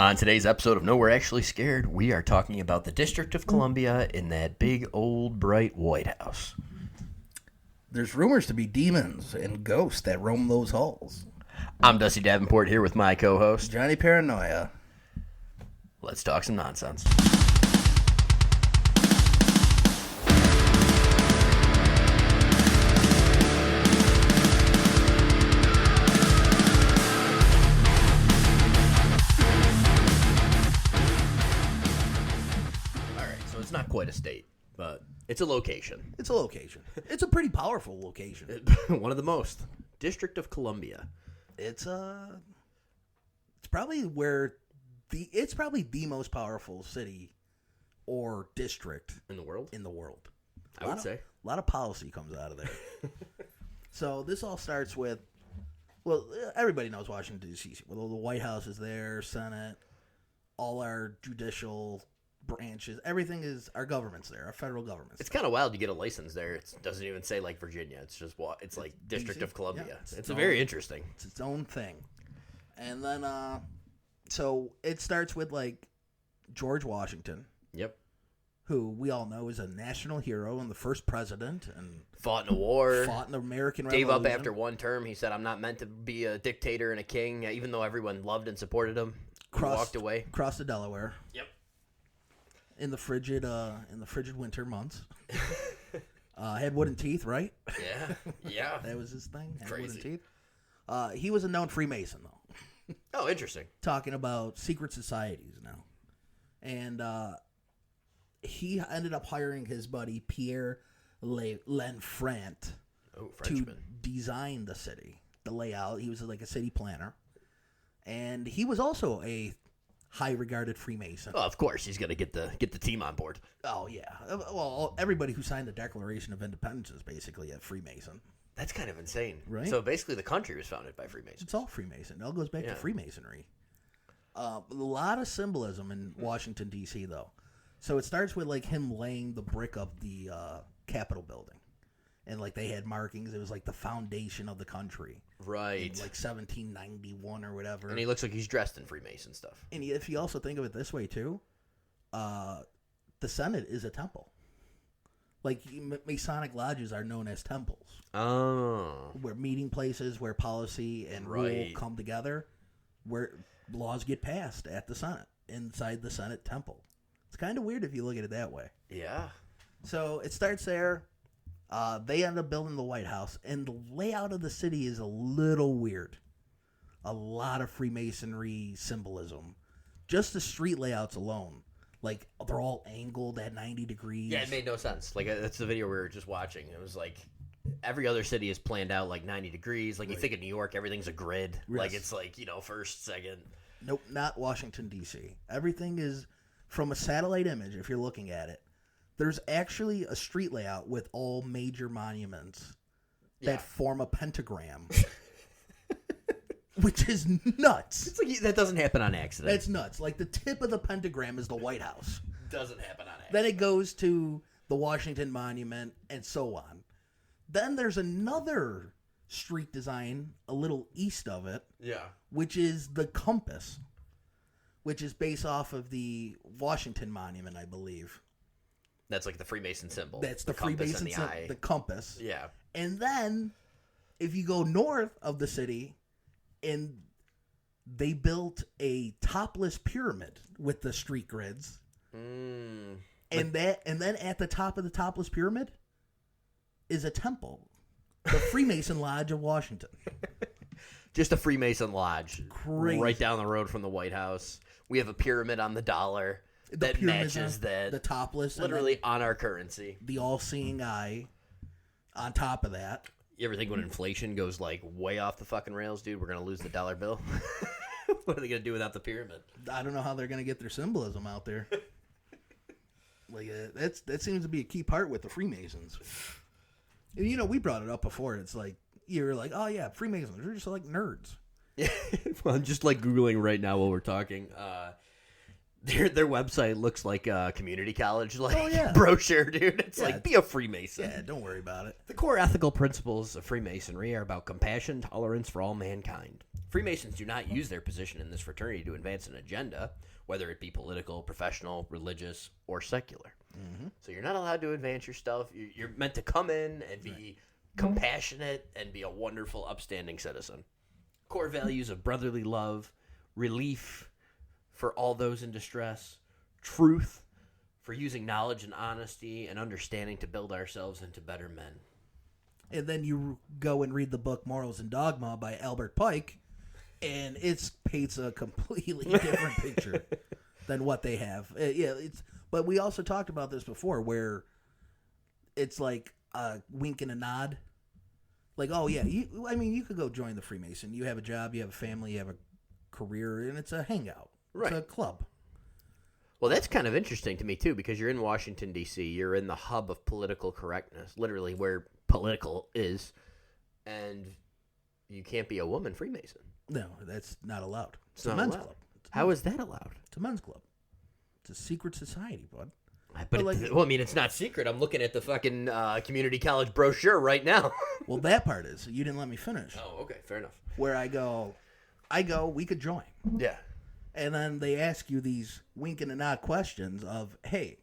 On today's episode of No, We're Actually Scared, we are talking about the District of Columbia in that big, old, bright White House. There's rumors to be demons and ghosts that roam those halls. I'm Dusty Davenport here with my co-host, Johnny Paranoia. Let's talk some nonsense. Not quite a state, but it's a location. It's a location. It's a pretty powerful location. One of the most. District of Columbia. It's probably the most powerful city or district in the world. I would say a lot of policy comes out of there. So this all starts with, well, everybody knows Washington D.C. Well, the White House is there, Senate, all our judicial branches, everything is, our government's there, our federal government's It's kind of wild you get a license there. It doesn't even say like Virginia. It's just it's like District DC? of Columbia. Yeah, it's a very interesting. It's its own thing. And then so it starts with like George Washington. Yep. Who we all know is a national hero and the first president and fought in a war. Fought in the American Revolution. Revolution. Gave up after one term. He said, "I'm not meant to be a dictator and a king," even though everyone loved and supported him. He walked away. Crossed the Delaware. Yep. In the frigid winter months. Had wooden teeth, right? Yeah. That was his thing. Had Crazy. Wooden teeth. He was a known Freemason, though. Oh, interesting. Talking about secret societies now. And he ended up hiring his buddy Pierre Lanfrant to design the city, the layout. He was like a city planner. And he was also a high-regarded Freemason. Oh, of course, he's going to get the team on board. Oh, yeah. Well, everybody who signed the Declaration of Independence is basically a Freemason. That's kind of insane. Right? So basically the country was founded by Freemasons. It's all Freemason. It all goes back to Freemasonry. A lot of symbolism in Washington, D.C., though. So it starts with, like, him laying the brick of the Capitol building. And, like, they had markings. It was, like, the foundation of the country. Right. In, like, 1791 or whatever. And he looks like he's dressed in Freemason stuff. And if you also think of it this way, too, the Senate is a temple. Like, Masonic lodges are known as temples. Oh. Where meeting places, where policy and rule come together, where laws get passed at the Senate, inside the Senate temple. It's kind of weird if you look at it that way. Yeah. So it starts there. They end up building the White House, and the layout of the city is a little weird. A lot of Freemasonry symbolism. Just the street layouts alone. Like, they're all angled at 90 degrees. Yeah, it made no sense. Like, that's the video we were just watching. It was like, every other city is planned out like 90 degrees. Like, you think of New York, everything's a grid. Yes. Like, it's like, first, second. Nope, not Washington, D.C. Everything is from a satellite image, if you're looking at it. There's actually a street layout with all major monuments that form a pentagram. Which is nuts. It's like that doesn't happen on accident. That's nuts. Like, the tip of the pentagram is the White House. Doesn't happen on accident. Then it goes to the Washington Monument and so on. Then there's another street design a little east of it. Yeah. Which is the compass. Which is based off of the Washington Monument, I believe. That's like the Freemason symbol. That's the Freemason symbol. The compass. Yeah. And then, if you go north of the city, and they built a topless pyramid with the street grids. And then at the top of the topless pyramid is a temple. The Freemason Lodge of Washington. Just a Freemason lodge. Crazy. Right down the road from the White House. We have a pyramid on the dollar that matches that. The topless. Literally on our currency. The all-seeing eye on top of that. You ever think when inflation goes like way off the fucking rails, dude, we're going to lose the dollar bill? What are they going to do without the pyramid? I don't know how they're going to get their symbolism out there. Like that seems to be a key part with the Freemasons. And, we brought it up before. It's like, you're like, oh yeah, Freemasons, they're just like nerds. Yeah. Well, I'm just like Googling right now while we're talking. Their website looks like a community college brochure, dude. It's like, be a Freemason. Yeah, don't worry about it. The core ethical principles of Freemasonry are about compassion, tolerance for all mankind, Freemasons do not use their position in this fraternity to advance an agenda, whether it be political, professional, religious, or secular. Mm-hmm. So you're not allowed to advance your stuff. You're meant to come in and be compassionate and be a wonderful, upstanding citizen. Core values of brotherly love, relief for all those in distress, truth for using knowledge and honesty and understanding to build ourselves into better men. And then you go and read the book Morals and Dogma by Albert Pike, and it paints a completely different picture than what they have. But we also talked about this before, where it's like a wink and a nod. Like, oh yeah, you could go join the Freemason. You have a job, you have a family, you have a career, and it's a hangout. Right. It's a club. Well, that's kind of interesting to me, too, because you're in Washington, D.C. You're in the hub of political correctness, literally where political is, and you can't be a woman Freemason. No, that's not allowed. It's a men's club. How is that allowed? It's a men's club. It's a secret society, bud. It's not secret. I'm looking at the fucking community college brochure right now. Well, that part is. You didn't let me finish. Oh, okay. Fair enough. Where I go, we could join. Yeah. And then they ask you these wink and a nod questions of, hey,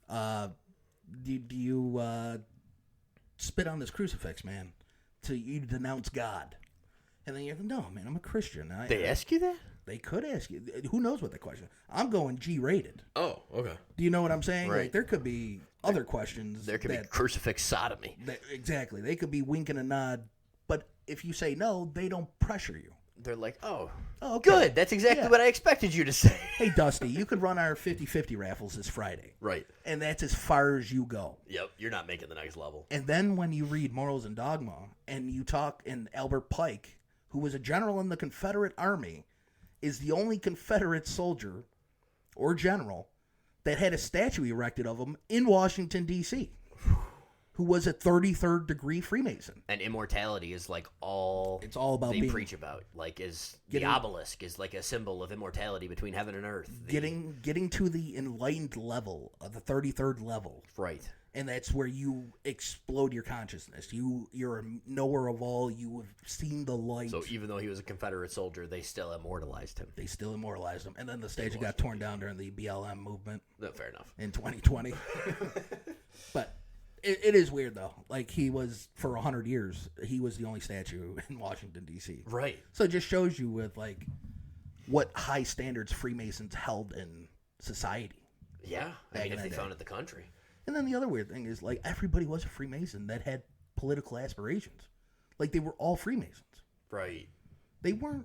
do you spit on this crucifix, man? You denounce God. And then you're like, no, man, I'm a Christian. They ask you that? They could ask you. Who knows what the question? I'm going G-rated. Oh, okay. Do you know what I'm saying? Right. Like, there could be other questions. There could be crucifix sodomy. Exactly. They could be winking a nod. But if you say no, they don't pressure you. They're like, oh okay. Good. That's exactly what I expected you to say. Hey, Dusty, you could run our 50-50 raffles this Friday. Right. And that's as far as you go. Yep. You're not making the next level. And then when you read Morals and Dogma and you talk, and Albert Pike, who was a general in the Confederate Army, is the only Confederate soldier or general that had a statue erected of him in Washington, D.C., who was a 33rd degree Freemason. And immortality is like all it's all about they preach about. Like the obelisk is like a symbol of immortality between heaven and earth. Getting to the enlightened level, of the 33rd level. Right. And that's where you explode your consciousness. You're a knower of all. You have seen the light. So even though he was a Confederate soldier, they still immortalized him. And then the statue got torn down during the BLM movement. No, fair enough. In 2020. But it is weird, though. Like, he was, for 100 years, he was the only statue in Washington, D.C. Right. So it just shows you with, like, what high standards Freemasons held in society. Yeah. I mean, if they founded the country. And then the other weird thing is, like, everybody was a Freemason that had political aspirations. Like, they were all Freemasons. Right. They weren't.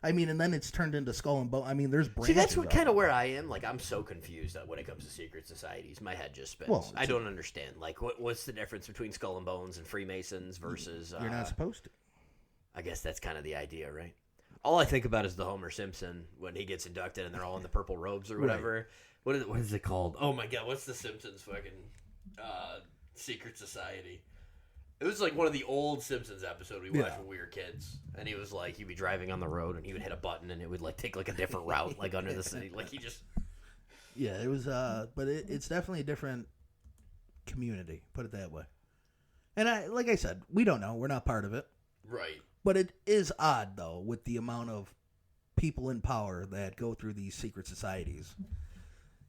And then it's turned into Skull and Bone. I mean, there's branches. See, that's kind of where I am. Like, I'm so confused when it comes to secret societies. My head just spins. Well, I don't understand. Like, what's the difference between Skull and Bones and Freemasons versus... You're not supposed to. I guess that's kind of the idea, right? All I think about is the Homer Simpson when he gets inducted and they're all in the purple robes or whatever. Right. What is it called? Oh, my God. What's the Simpsons fucking secret society? It was like one of the old Simpsons episodes we watched when we were kids. And he was like, he'd be driving on the road and he would hit a button and it would like take like a different route, like under the city. Like he just... Yeah, it was, but it's definitely a different community, put it that way. And like I said, we don't know. We're not part of it. Right. But it is odd, though, with the amount of people in power that go through these secret societies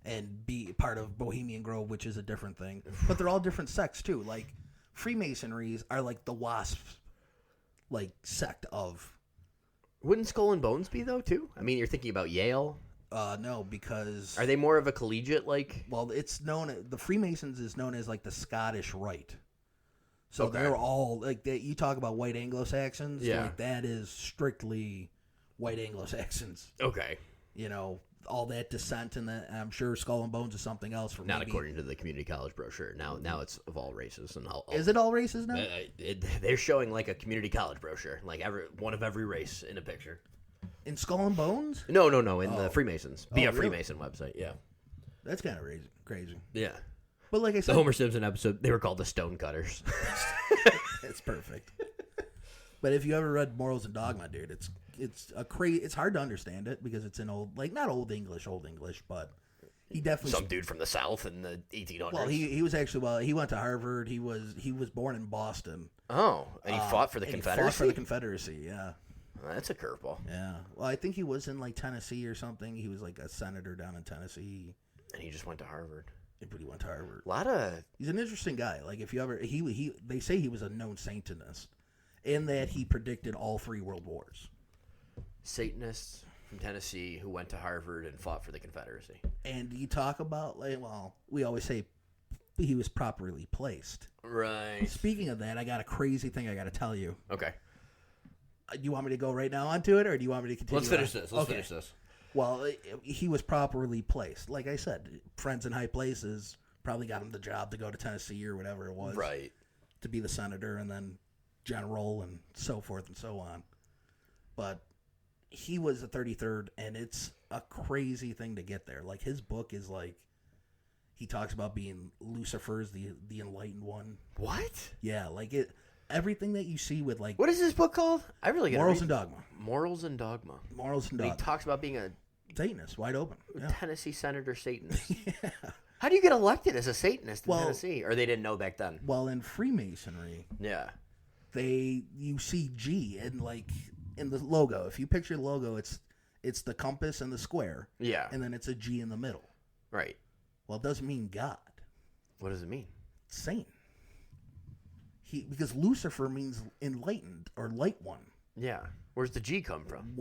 and be part of Bohemian Grove, which is a different thing. But they're all different sects, too. Like, Freemasonries are like the WASP, like, sect of... Wouldn't Skull and Bones be, though, too? I mean, you're thinking about Yale? No, because... Are they more of a collegiate, like... Well, it's known... The Freemasons is known as, like, the Scottish Rite. So they're all... Like, you talk about white Anglo-Saxons. Yeah. Like, that is strictly white Anglo-Saxons. Okay. You know, all that descent, and I'm sure Skull and Bones is something else. For Not according to the community college brochure. Now it's of all races. And is it all races now? They're showing, like, a community college brochure. Like, one of every race in a picture. In Skull and Bones? No, in the Freemasons. Be a Freemason website, yeah. That's kind of crazy. Yeah. But like I said... The Homer Simpson episode, they were called the Stonecutters. It's perfect. But if you ever read Morals and Dogma, dude, it's hard to understand it because it's in old, like, not old English, but He definitely some dude from the South in the 1800s. Well, he was actually he went to Harvard. He was born in Boston. Oh, and he fought for the Confederacy. He fought for the Confederacy. Yeah. That's a curveball. Yeah. Well, I think he was in like Tennessee or something. He was like a senator down in Tennessee. And he just went to Harvard. But he went to Harvard. He's an interesting guy. Like if you ever they say he was a known Satanist, in that he predicted all 3 world wars. Satanists from Tennessee who went to Harvard and fought for the Confederacy. And you talk about we always say he was properly placed. Right. Speaking of that, I got a crazy thing I got to tell you. Okay. Do you want me to go right now onto it, or do you want me to continue? Let's finish this. Let's finish this. Well, he was properly placed. Like I said, friends in high places probably got him the job to go to Tennessee or whatever it was. Right. To be the senator and then general and so forth and so on. But he was the 33rd, and it's a crazy thing to get there. Like, his book is like, he talks about being Lucifer's the enlightened one. What? Yeah, like everything that you see with like... What is this book called? I really got Morals and Dogma. Morals and Dogma. Morals and Dogma. He talks about being a Satanist, wide open. Yeah. Tennessee senator Satanist. Yeah. How do you get elected as a Satanist in Tennessee? Or they didn't know back then? Well, in Freemasonry, yeah, you see G and like in the logo. If you picture the logo, it's the compass and the square. Yeah, and then it's a G in the middle. Right. Well, it doesn't mean God. What does it mean? Saint. Because Lucifer means enlightened or light one. Yeah. Where's the G come from?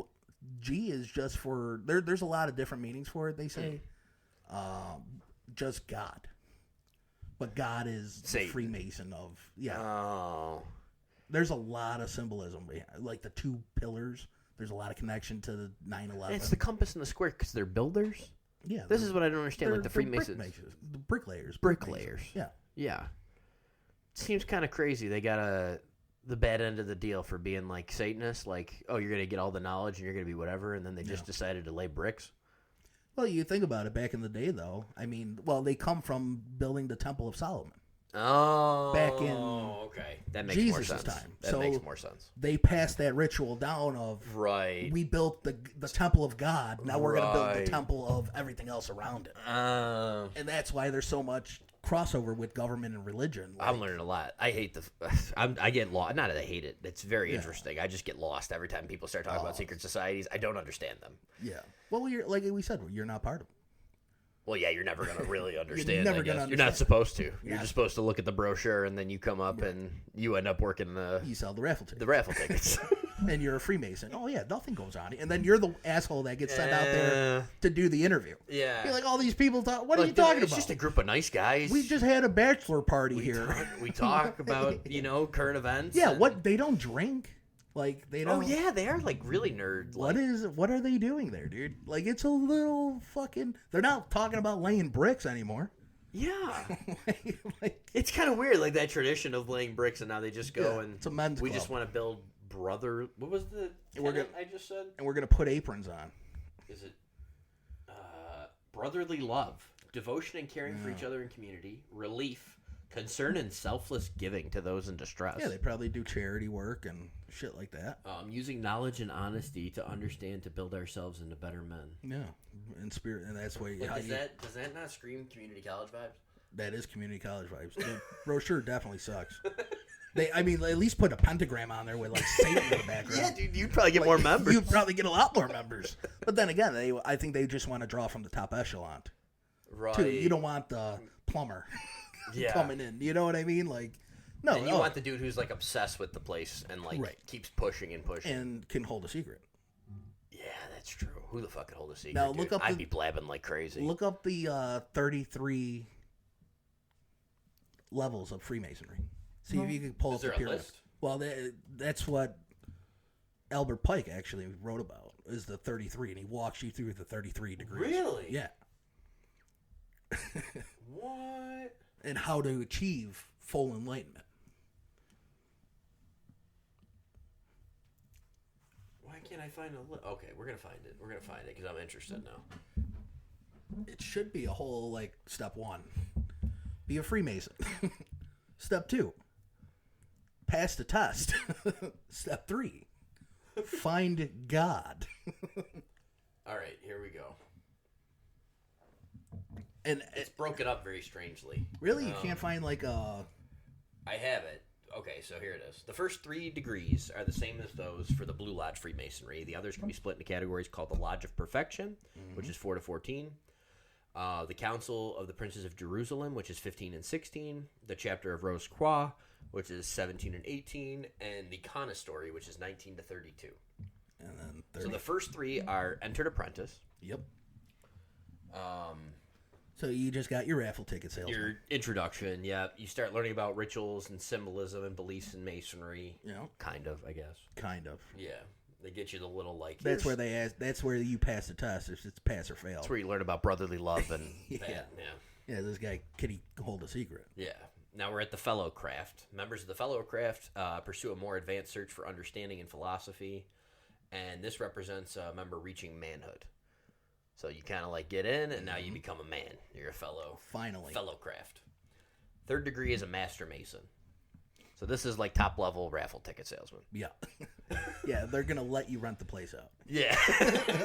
G is just for there's a lot of different meanings for it. They say, just God, but God is the Freemason of Oh. There's a lot of symbolism behind, like the 2 pillars. There's a lot of connection to the 9/11. It's the compass and the square because they're builders. Yeah. This is what I don't understand. Like the Freemasons, the bricklayers. Bricklayers. Yeah. Yeah. Seems kind of crazy. They got the bad end of the deal for being like Satanists. Like, oh, you're gonna get all the knowledge and you're gonna be whatever, and then they just decided to lay bricks. Well, you think about it. Back in the day, though, I mean, they come from building the Temple of Solomon. Oh, back in that makes Jesus' more sense. time. That makes more sense. They passed that ritual down of we built the temple of God. Now we're going to build the temple of everything else around it. And that's why there's so much crossover with government and religion. Like, I'm learning a lot. I hate I get lost. Not that I hate it. It's very interesting. I just get lost every time people start talking about secret societies. I don't understand them. Yeah. Well, you're like we said, you're not part of them. Well, yeah, you're never going to really understand. You're not supposed to. You're just supposed to look at the brochure, and then you come up and you end up working You sell the raffle tickets. The raffle tickets. And you're a Freemason. Oh, yeah, nothing goes on. And then you're the asshole that gets sent out there to do the interview. Yeah. You're like, all these people talk. What are you talking about? It's just a group of nice guys. We just had a bachelor party here. We talk about, current events. Yeah, they don't drink. Like they don't. Oh yeah, they are like really nerd. What are they doing there, dude? Like it's a little fucking. They're not talking about laying bricks anymore. Yeah, it's kind of weird, like that tradition of laying bricks, and now they just go and it's a men's club. Just want to build brother. What was the? I just said. And we're gonna put aprons on. Is it brotherly love, devotion, and caring for each other in community, relief, concern, and selfless giving to those in distress? Yeah, they probably do charity work and shit like that. Using knowledge and honesty to understand, to build ourselves into better men. Yeah, in spirit, and that's why. Does that not scream community college vibes? That is community college vibes. The brochure definitely sucks. At least put a pentagram on there with like Satan in the background. Yeah, dude, you'd probably get more members. You'd probably get a lot more members. But then again, I think they just want to draw from the top echelon. Right. Too. You don't want the plumber coming in. You know what I mean? Like, no. And you want the dude who's like obsessed with the place and like keeps pushing and pushing and can hold a secret. Yeah, that's true. Who the fuck could hold a secret? Now look up. I'd be blabbing like crazy. Look up the 33 levels of Freemasonry. See if you can pull up the pyramid. List? Well, that's what Albert Pike actually wrote about, is the 33, and he walks you through the 33 degrees. Really? Yeah. What? And how to achieve full enlightenment. Why can't I find a list? Okay, we're going to find it. We're going to find it because I'm interested now. It should be a whole, like, step 1. Be a Freemason. Step 2. Pass the test. Step 3. Find God. All right, here we go. And it's broken up very strangely. Really? You can't find like a... I have it. Okay, so here it is. The first 3 degrees are the same as those for the Blue Lodge Freemasonry. The others can be split into categories called the Lodge of Perfection, which is 4 to 14. The Council of the Princes of Jerusalem, which is 15 and 16. The Chapter of Rose Croix, which is 17 and 18. And the Consistory, which is 19 to 32. And then 30. So the first 3 are Entered Apprentice. Yep. So you just got your raffle ticket sales. Your introduction, yeah. You start learning about rituals and symbolism and beliefs in masonry. Yeah. Kind of, I guess. Kind of. Yeah. They get you the little, like... That's where they ask. That's where you pass the test. It's pass or fail. That's where you learn about brotherly love and yeah. Yeah, this guy, can he hold a secret? Yeah. Now we're at the Fellow Craft. Members of the Fellow Craft pursue a more advanced search for understanding and philosophy. And this represents a member reaching manhood. So you kind of like get in, and now you become a man. You're a fellow craft. 3rd degree is a Master Mason. So this is like top level raffle ticket salesman. Yeah, yeah. They're gonna let you rent the place out. Yeah,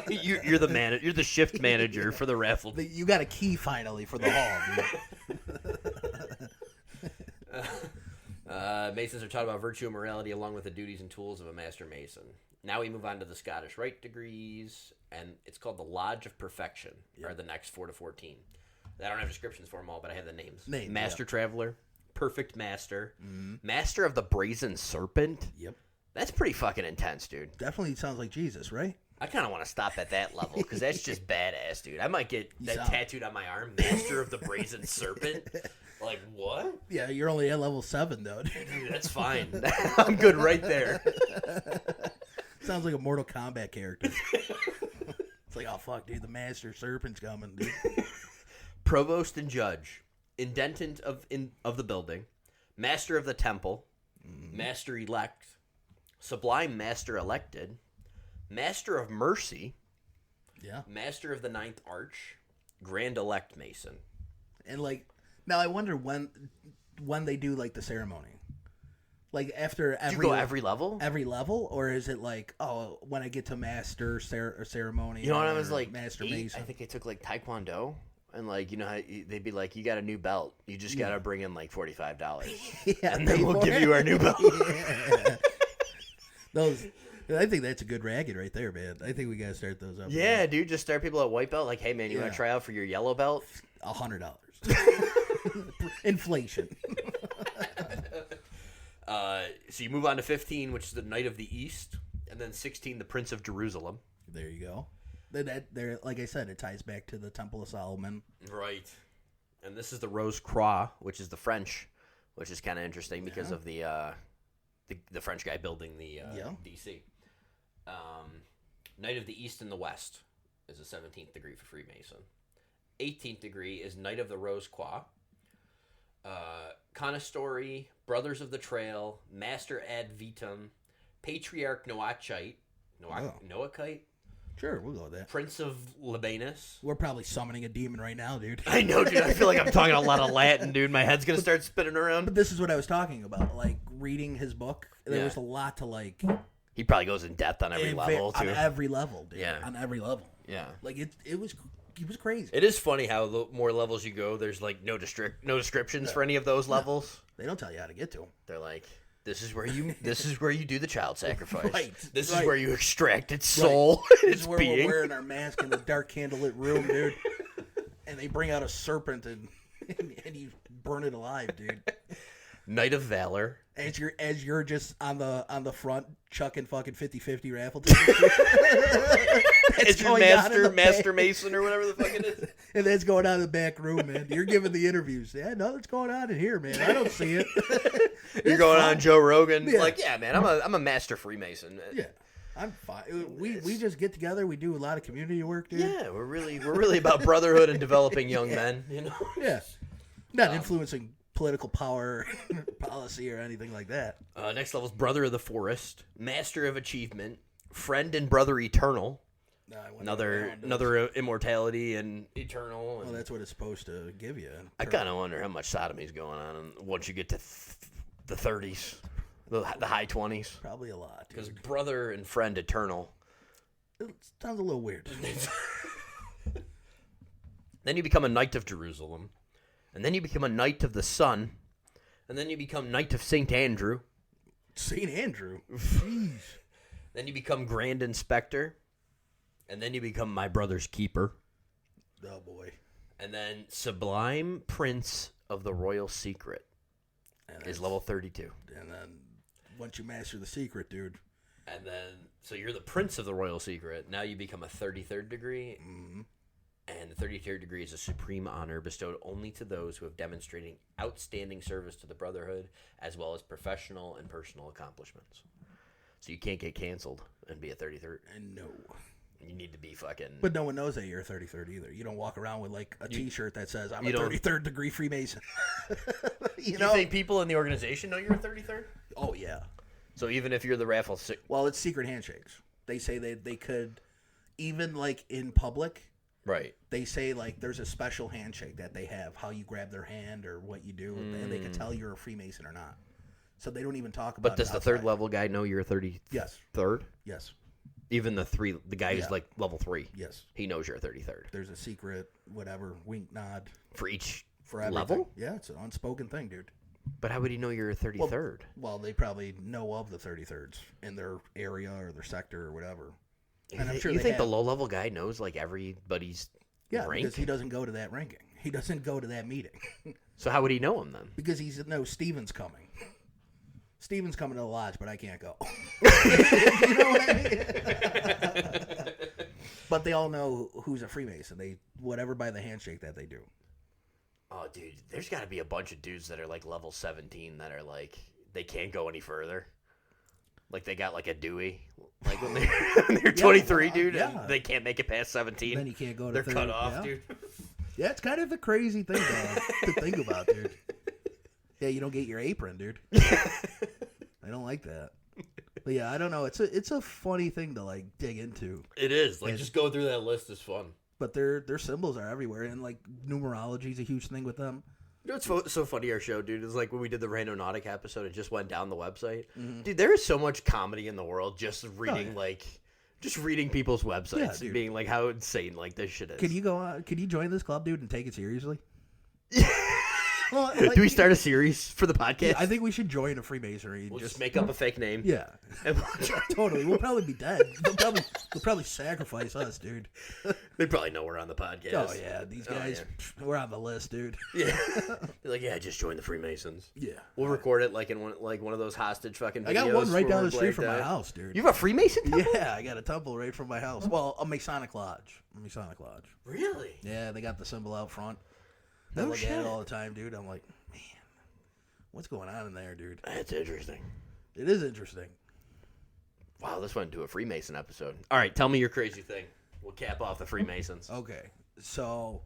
you're the man. You're the shift manager for the raffle. You got a key finally for the hall, dude. Masons are taught about virtue and morality along with the duties and tools of a Master Mason. Now we move on to the Scottish Rite degrees, and it's called the Lodge of Perfection, are the next 4 to 14. I don't have descriptions for them all, but I have the names. Master Traveler, Perfect Master, Master of the Brazen Serpent. Yep. That's pretty fucking intense, dude. Definitely sounds like Jesus, right? I kind of want to stop at that level, because that's just badass, dude. I might get that tattooed on my arm, Master of the Brazen Serpent. Like, what? Yeah, you're only at level 7, though. Dude, that's fine. I'm good right there. Sounds like a Mortal Kombat character. It's like, oh, fuck, dude, the Master Serpent's coming, dude. Provost and Judge, Indentant of the building, Master of the Temple, Master Elect, Sublime Master Elected, Master of Mercy, Master of the Ninth Arch, Grand Elect Mason. And, like, now I wonder when they do, like, the ceremony. Like, after every... Do you go every level? Every level? Or is it like, oh, when I get to Master Ceremony... You know what I was like, Master 8, Mason? I think they took, like, Taekwondo. And, like, you know how they'd be like, you got a new belt. You just got to bring in, like, $45. Yeah, and then we'll give you our new belt. I think that's a good racket right there, man. I think we got to start those up. Yeah, man. Dude, just start people at white belt. Like, hey, man, you want to try out for your yellow belt? $100. Inflation. So you move on to 15, which is the Knight of the East, and then 16, the Prince of Jerusalem. There you go. There, like I said, it ties back to the Temple of Solomon. Right. And this is the Rose Croix, which is the French, which is kind of interesting because of the French guy building the DC. Knight of the East and the West is a 17th degree for Freemason. 18th degree is Knight of the Rose Croix. Consistory, Brothers of the Trail, Master Ad Vitam, Patriarch Noachite. Noachite? Sure, we'll go with that. Prince of Libanus. We're probably summoning a demon right now, dude. I know, dude. I feel like I'm talking a lot of Latin, dude. My head's going to start spinning around. But this is what I was talking about. Like, reading his book, there was a lot to, like... He probably goes in depth on every level, too. On every level, dude. Yeah. On every level. Yeah. Like, it was crazy. It is funny how the more levels you go, there's, like, no descriptions for any of those levels. They don't tell you how to get to them. They're like... This is where you do the child sacrifice. Right. This is where you extract its soul, This is where we're wearing our mask in the dark candlelit room, dude. And they bring out a serpent and you burn it alive, dude. Knight of Valor. As you're just on the front chucking fucking 50-50 raffle tickets. It's your Master Mason or whatever the fuck it is. And that's going on in the back room, man. You're giving the interviews. Yeah, nothing's going on in here, man. I don't see it. You're going on Joe Rogan. Yeah. Like, yeah, man, I'm a Master Freemason. Yeah. I'm fine. We just get together. We do a lot of community work, dude. Yeah, we're really about brotherhood and developing young men, you know? Yeah. Not influencing political power, policy, or anything like that. Next level is Brother of the Forest, Master of Achievement, Friend and Brother Eternal. Another immortality and eternal. Well, that's what it's supposed to give you. I kind of wonder how much sodomy's going on once you get to the 30s, the high 20s. Probably a lot. Because Brother and Friend Eternal. It sounds a little weird. Then you become a Knight of Jerusalem. And then you become a Knight of the Sun. And then you become Knight of St. Andrew. St. Andrew? Jeez. Then you become Grand Inspector. And then you become My Brother's Keeper. Oh, boy. And then Sublime Prince of the Royal Secret is level 32. And then once you master the secret, dude. And then, so you're the Prince of the Royal Secret. Now you become a 33rd degree. Mm-hmm. And the 33rd degree is a supreme honor bestowed only to those who have demonstrated outstanding service to the Brotherhood, as well as professional and personal accomplishments. So you can't get canceled and be a 33rd. And no. You need to be fucking... But no one knows that you're a 33rd either. You don't walk around with like a T-shirt that says, I'm a 33rd degree Freemason. you think people in the organization know you're a 33rd? Oh, yeah. So even if you're the raffle... Well, it's secret handshakes. They say they could, even like in public... Right. They say, like, there's a special handshake that they have, how you grab their hand or what you do, and they can tell you're a Freemason or not. So they don't even talk about it. But does the third level guy know you're a 33rd? Yes. Third? Yes. Even the guy who's like level 3? Yes. He knows you're a 33rd. There's a secret, whatever, wink, nod. For each for level? Yeah, it's an unspoken thing, dude. But how would he know you're a 33rd? Well, they probably know of the 33rds in their area or their sector or whatever. And I'm sure you think the low-level guy knows, like, everybody's rank? Because he doesn't go to that ranking. He doesn't go to that meeting. So how would he know him, then? Because Steven's coming. Steven's coming to the lodge, but I can't go. You know what I mean? But they all know who's a Freemason. Whatever by the handshake that they do. Oh, dude, there's got to be a bunch of dudes that are, like, level 17 that are, like, they can't go any further. Like, they got, like, a Dewey. Like, when they're 23, dude, and they can't make it past 17. Then you can't go to They're 30. cut off, dude. Yeah, it's kind of a crazy thing to think about, dude. Yeah, you don't get your apron, dude. I don't like that. But yeah, I don't know. It's a funny thing to, like, dig into. It is. Like, just going through that list is fun. But their symbols are everywhere, and, like, numerology is a huge thing with them. You know what's so funny, our show, dude, is like when we did the Randonautica episode, it just went down the website. Mm-hmm. Dude, there is so much comedy in the world just reading, just reading people's websites and being like how insane, like, this shit is. Can you go on? Can you join this club, dude, and take it seriously? Well, like, do we start a series for the podcast? Yeah, I think we should join a Freemasonry. We'll just make up a fake name. Yeah. Totally. We'll probably be dead. They'll probably sacrifice us, dude. They probably know we're on the podcast. Oh, yeah. These guys, we're on the list, dude. Yeah. They're like, yeah, just join the Freemasons. Yeah. We'll record it like in one of those hostage fucking videos. I got one right down the street from my house, dude. You have a Freemason temple? Yeah, I got a temple right from my house. Well, a Masonic lodge. Really? Yeah, they got the symbol out front. I look at it all the time, dude. I'm like, man, what's going on in there, dude? That's interesting. It is interesting. Wow, this went into a Freemason episode. All right, tell me your crazy thing. We'll cap off the Freemasons. Okay, so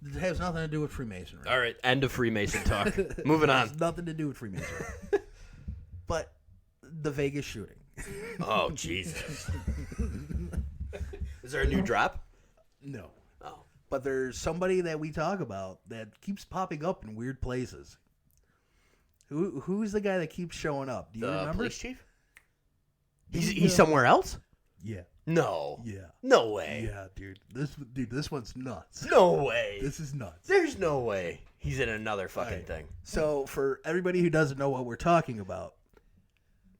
it has nothing to do with Freemasonry. All right, end of Freemason talk. Moving on. It has nothing to do with Freemasonry. But the Vegas shooting. Oh, Jesus. Is there a new drop? No. Oh. But there's somebody that we talk about that keeps popping up in weird places. Who's the guy that keeps showing up? Do you remember? The police chief? He's somewhere else? Yeah. No. Yeah. No way. Yeah, dude. This one's nuts. No way. This is nuts. There's no way. He's in another fucking thing. So, for everybody who doesn't know what we're talking about,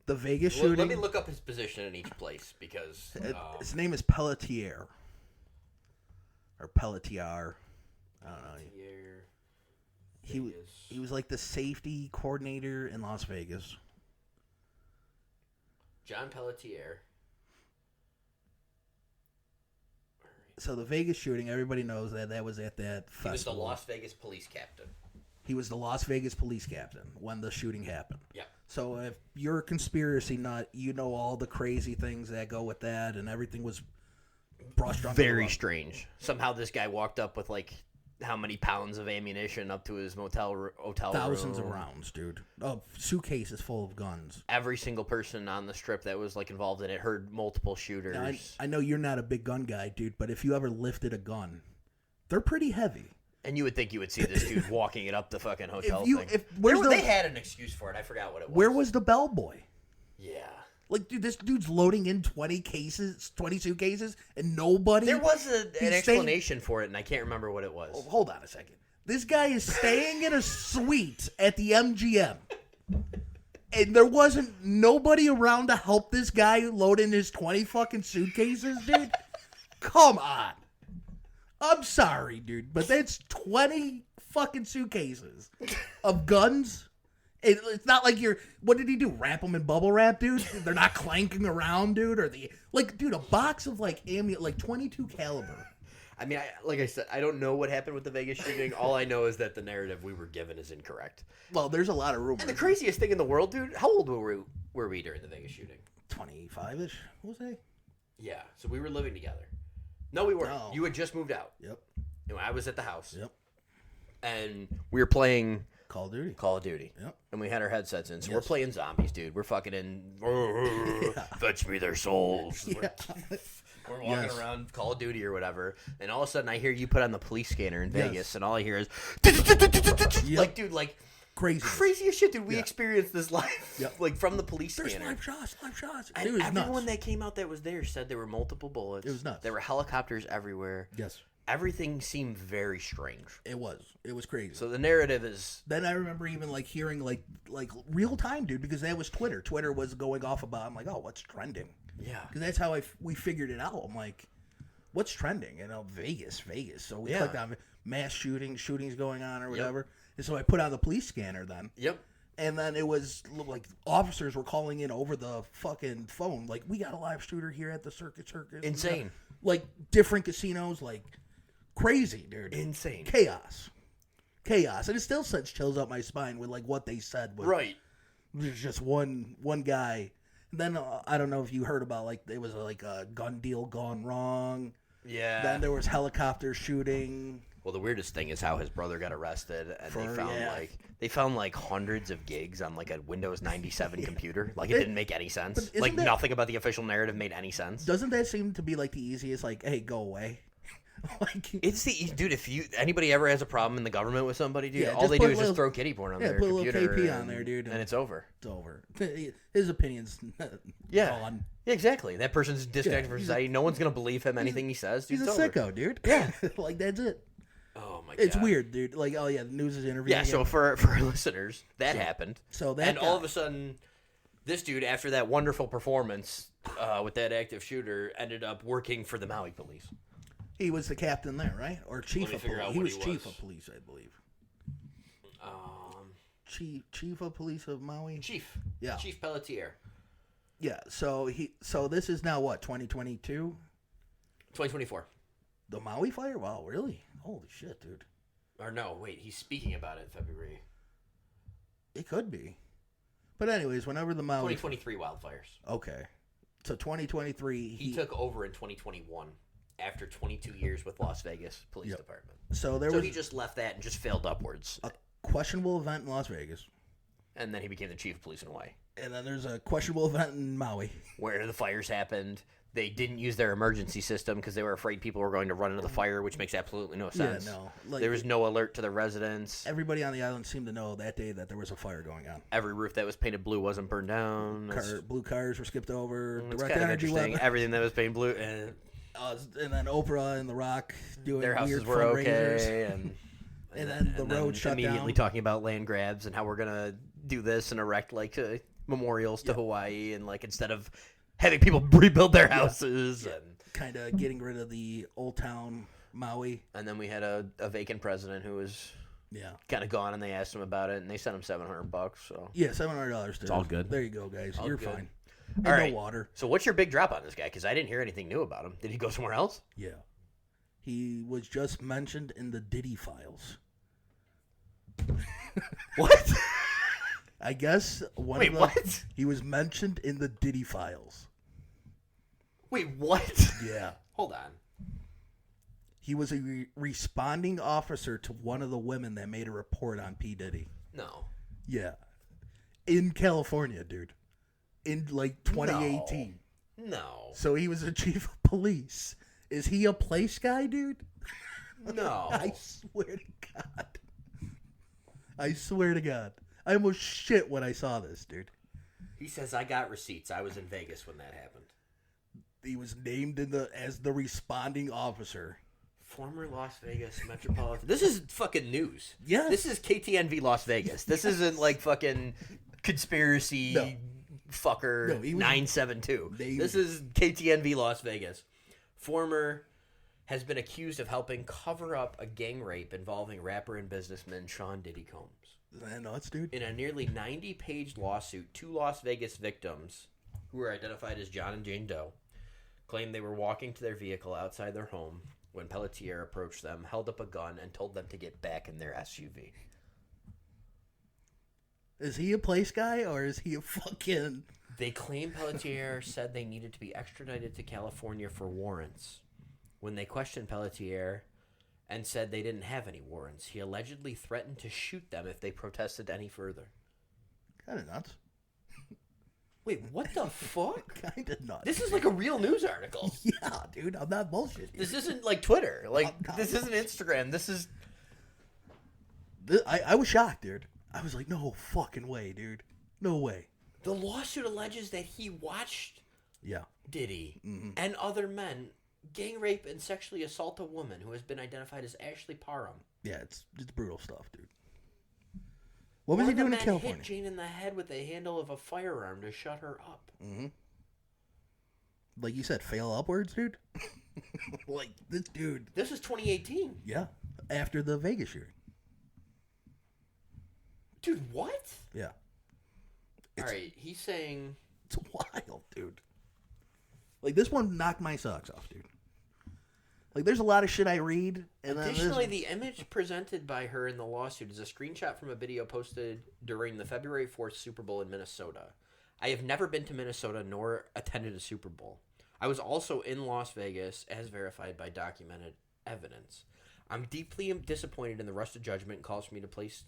the Vegas shooting... Let me look up his position in each place, because... his name is Pelletier. Or Pelletier. I don't know. He was like the safety coordinator in Las Vegas. John Pelletier. So the Vegas shooting, everybody knows that was at that festival. He was the Las Vegas police captain. He was the Las Vegas police captain when the shooting happened. Yeah. So if you're a conspiracy nut, you know all the crazy things that go with that, and everything was brushed under the rug. Strange. Somehow this guy walked up with, like, how many pounds of ammunition up to his hotel room? Thousands of rounds, dude. Suitcases full of guns. Every single person on the strip that was, like, involved in it heard multiple shooters. Now, I know you're not a big gun guy, dude, but if you ever lifted a gun, they're pretty heavy. And you would think you would see this dude walking it up the fucking hotel thing. They had an excuse for it. I forgot what it was. Where was the bellboy? Yeah. Like, dude, this dude's loading in 20 suitcases, and nobody... There was an explanation for it, and I can't remember what it was. Oh, hold on a second. This guy is staying in a suite at the MGM. And there wasn't nobody around to help this guy load in his 20 fucking suitcases, dude? Come on. I'm sorry, dude, but that's 20 fucking suitcases of guns. It's not like you're... What did he do? Wrap them in bubble wrap, dude? They're not clanking around, dude? Or dude, a box of, like 22 caliber. I mean, like I said, I don't know what happened with the Vegas shooting. All I know is that the narrative we were given is incorrect. Well, there's a lot of rumors. And the craziest thing in the world, dude, how old were we during the Vegas shooting? 25-ish, what was I? Yeah, so we were living together. No, we weren't. No. You had just moved out. Yep. And I was at the house. Yep. And we were playing... Call of Duty. Yep. And we had our headsets in, so we're playing zombies, dude. We're fucking in... Fetch me their souls. Yeah. We're walking around Call of Duty or whatever, and all of a sudden I hear you put on the police scanner in Vegas, and all I hear is... Like, dude, like... Crazy as shit, dude. We experienced this live, like, from the police scanner. There's live shots. And everyone that came out that was there said there were multiple bullets. It was nuts. There were helicopters everywhere. Yes. Everything seemed very strange. It was crazy. So the narrative is... Then I remember even, like, hearing, like real time, dude, because that was Twitter. Twitter was going off about, I'm like, oh, what's trending? Yeah. Because that's how we figured it out. I'm like, what's trending? You know, Vegas. So we clicked on mass shootings going on or whatever. Yep. And so I put on the police scanner then. Yep. And then it was, like, officers were calling in over the fucking phone. Like, we got a live shooter here at the Circus. Insane. Like, different casinos, like... Crazy, dude. Insane. Chaos. And it still sends chills up my spine with, like, what they said. Right. There's just one guy. And then, I don't know if you heard about, like, it was, like, a gun deal gone wrong. Yeah. Then there was helicopter shooting. Well, the weirdest thing is how his brother got arrested, and they found hundreds of gigs on, like, a Windows 97 computer. Like, it didn't make any sense. Like, nothing about the official narrative made any sense. Doesn't that seem to be, like, the easiest, like, hey, go away? It's dude. If anybody ever has a problem in the government with somebody, dude, all they do is just throw kiddie porn on their computer. Put a little KP on there, dude, and it's over. It's over. His opinion's gone. Yeah, exactly. That person's disconnected from society. No one's gonna believe him anything he says. Dude, he's a sicko, dude. Yeah, like that's it. Oh my god, it's weird, dude. Like, oh yeah, the news is interviewing. Yeah, so for our listeners, that happened. And all of a sudden, this dude, after that wonderful performance with that active shooter, ended up working for the Maui police. He was the captain there, right? Or chief of police. He was chief of police, I believe. Chief of police of Maui? Chief. Yeah. Chief Pelletier. Yeah, so this is now what, 2022? 2024. The Maui fire? Wow, really? Holy shit, dude. Or no, wait, he's speaking about it in February. It could be. But anyways, whenever the Maui... 2023 wildfires. Okay. So 2023... He took over in 2021. After 22 years with Las Vegas Police Department. So he just left that and just failed upwards. A questionable event in Las Vegas. And then he became the chief of police in Hawaii. And then there's a questionable event in Maui. Where the fires happened. They didn't use their emergency system because they were afraid people were going to run into the fire, which makes absolutely no sense. Yeah, no. Like, there was no alert to the residents. Everybody on the island seemed to know that day that there was a fire going on. Every roof that was painted blue wasn't burned down. Blue cars were skipped over. Direct energy weapon. Everything that was painted blue... and then Oprah and The Rock doing their houses weird were fundraisers. Okay, and then the road shut down. Immediately talking about land grabs and how we're gonna do this and erect memorials to Hawaii and instead of having people rebuild their houses and kind of getting rid of the old town Maui. And then we had a vacant president who was kind of gone, and they asked him about it, and they sent him $700. So $700. It's all good. There you go, guys. You're fine. All right. No water. So what's your big drop on this guy? Because I didn't hear anything new about him. Did he go somewhere else? Yeah. He was just mentioned in the Diddy files. What? I guess what? He was mentioned in the Diddy files. Wait, what? Yeah. Hold on. He was a responding officer to one of the women that made a report on P. Diddy. No. Yeah. In California, dude. In 2018. No. So he was a chief of police. Is he a place guy, dude? No. I swear to God. I almost shit when I saw this, dude. He says, I got receipts. I was in Vegas when that happened. He was named as the responding officer. Former Las Vegas Metropolitan. This is fucking news. Yeah. This is KTNV Las Vegas. This isn't like fucking conspiracy fucker 972. This is KTNV Las Vegas. Former has been accused of helping cover up a gang rape involving rapper and businessman Sean Diddy Combs. Isn't that nuts, dude? In a nearly 90-page lawsuit, 2 Las Vegas victims, who were identified as John and Jane Doe, claimed they were walking to their vehicle outside their home when Pelletier approached them, held up a gun, and told them to get back in their SUV. Is he a place guy, or is he a fucking... They claim Pelletier said they needed to be extradited to California for warrants. When they questioned Pelletier and said they didn't have any warrants, he allegedly threatened to shoot them if they protested any further. Kind of nuts. Wait, what the fuck? Kind of nuts. This is like a real news article. Yeah, dude, I'm not bullshit. This isn't like Twitter. Like, this isn't Instagram. This is... I was shocked, dude. I was like, no fucking way, dude. No way. The lawsuit alleges that he watched Diddy and other men gang rape and sexually assault a woman who has been identified as Ashley Parham. Yeah, it's brutal stuff, dude. What was he doing in California? Hit Jane in the head with the handle of a firearm to shut her up. Mm-hmm. Like you said, fail upwards, dude. Like this dude. This is 2018. Yeah, after the Vegas shooting. Dude, what? Yeah. All right, he's saying... It's wild, dude. Like, this one knocked my socks off, dude. Like, there's a lot of shit I read. And additionally, the image presented by her in the lawsuit is a screenshot from a video posted during the February 4th Super Bowl in Minnesota. I have never been to Minnesota nor attended a Super Bowl. I was also in Las Vegas, as verified by documented evidence. I'm deeply disappointed in the rush to judgment and calls for me to place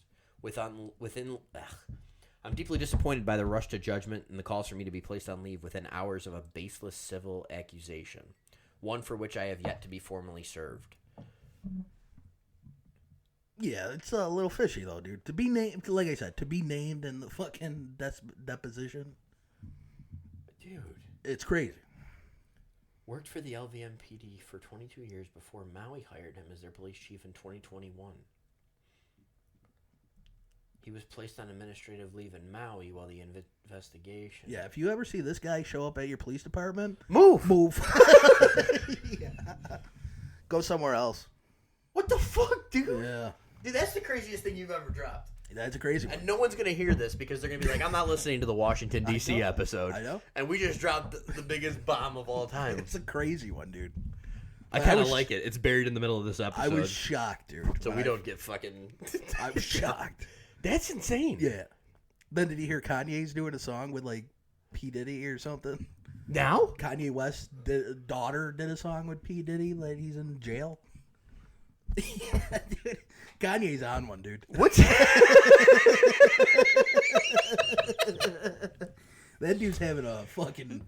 I'm deeply disappointed by the rush to judgment and the calls for me to be placed on leave within hours of a baseless civil accusation, one for which I have yet to be formally served. Yeah, it's a little fishy, though, dude. To be named, like I said, to be named in the fucking deposition. Dude. It's crazy. Worked for the LVMPD for 22 years before Maui hired him as their police chief in 2021. He was placed on administrative leave in Maui while the investigation... Yeah, if you ever see this guy show up at your police department... Move! Yeah. Go somewhere else. What the fuck, dude? Yeah. Dude, that's the craziest thing you've ever dropped. That's a crazy one. And no one's going to hear this because they're going to be like, I'm not listening to the Washington, D.C. episode. I know. And we just dropped the biggest bomb of all time. It's a crazy one, dude. I kind of like it. It's buried in the middle of this episode. I was shocked, dude. So we don't get fucking... I was shocked. That's insane. Yeah. Then did you hear Kanye's doing a song with, like, P. Diddy or something? Now? Kanye West's daughter did a song with P. Diddy, like he's in jail. Yeah, dude. Kanye's on one, dude. What's that dude's having a fucking...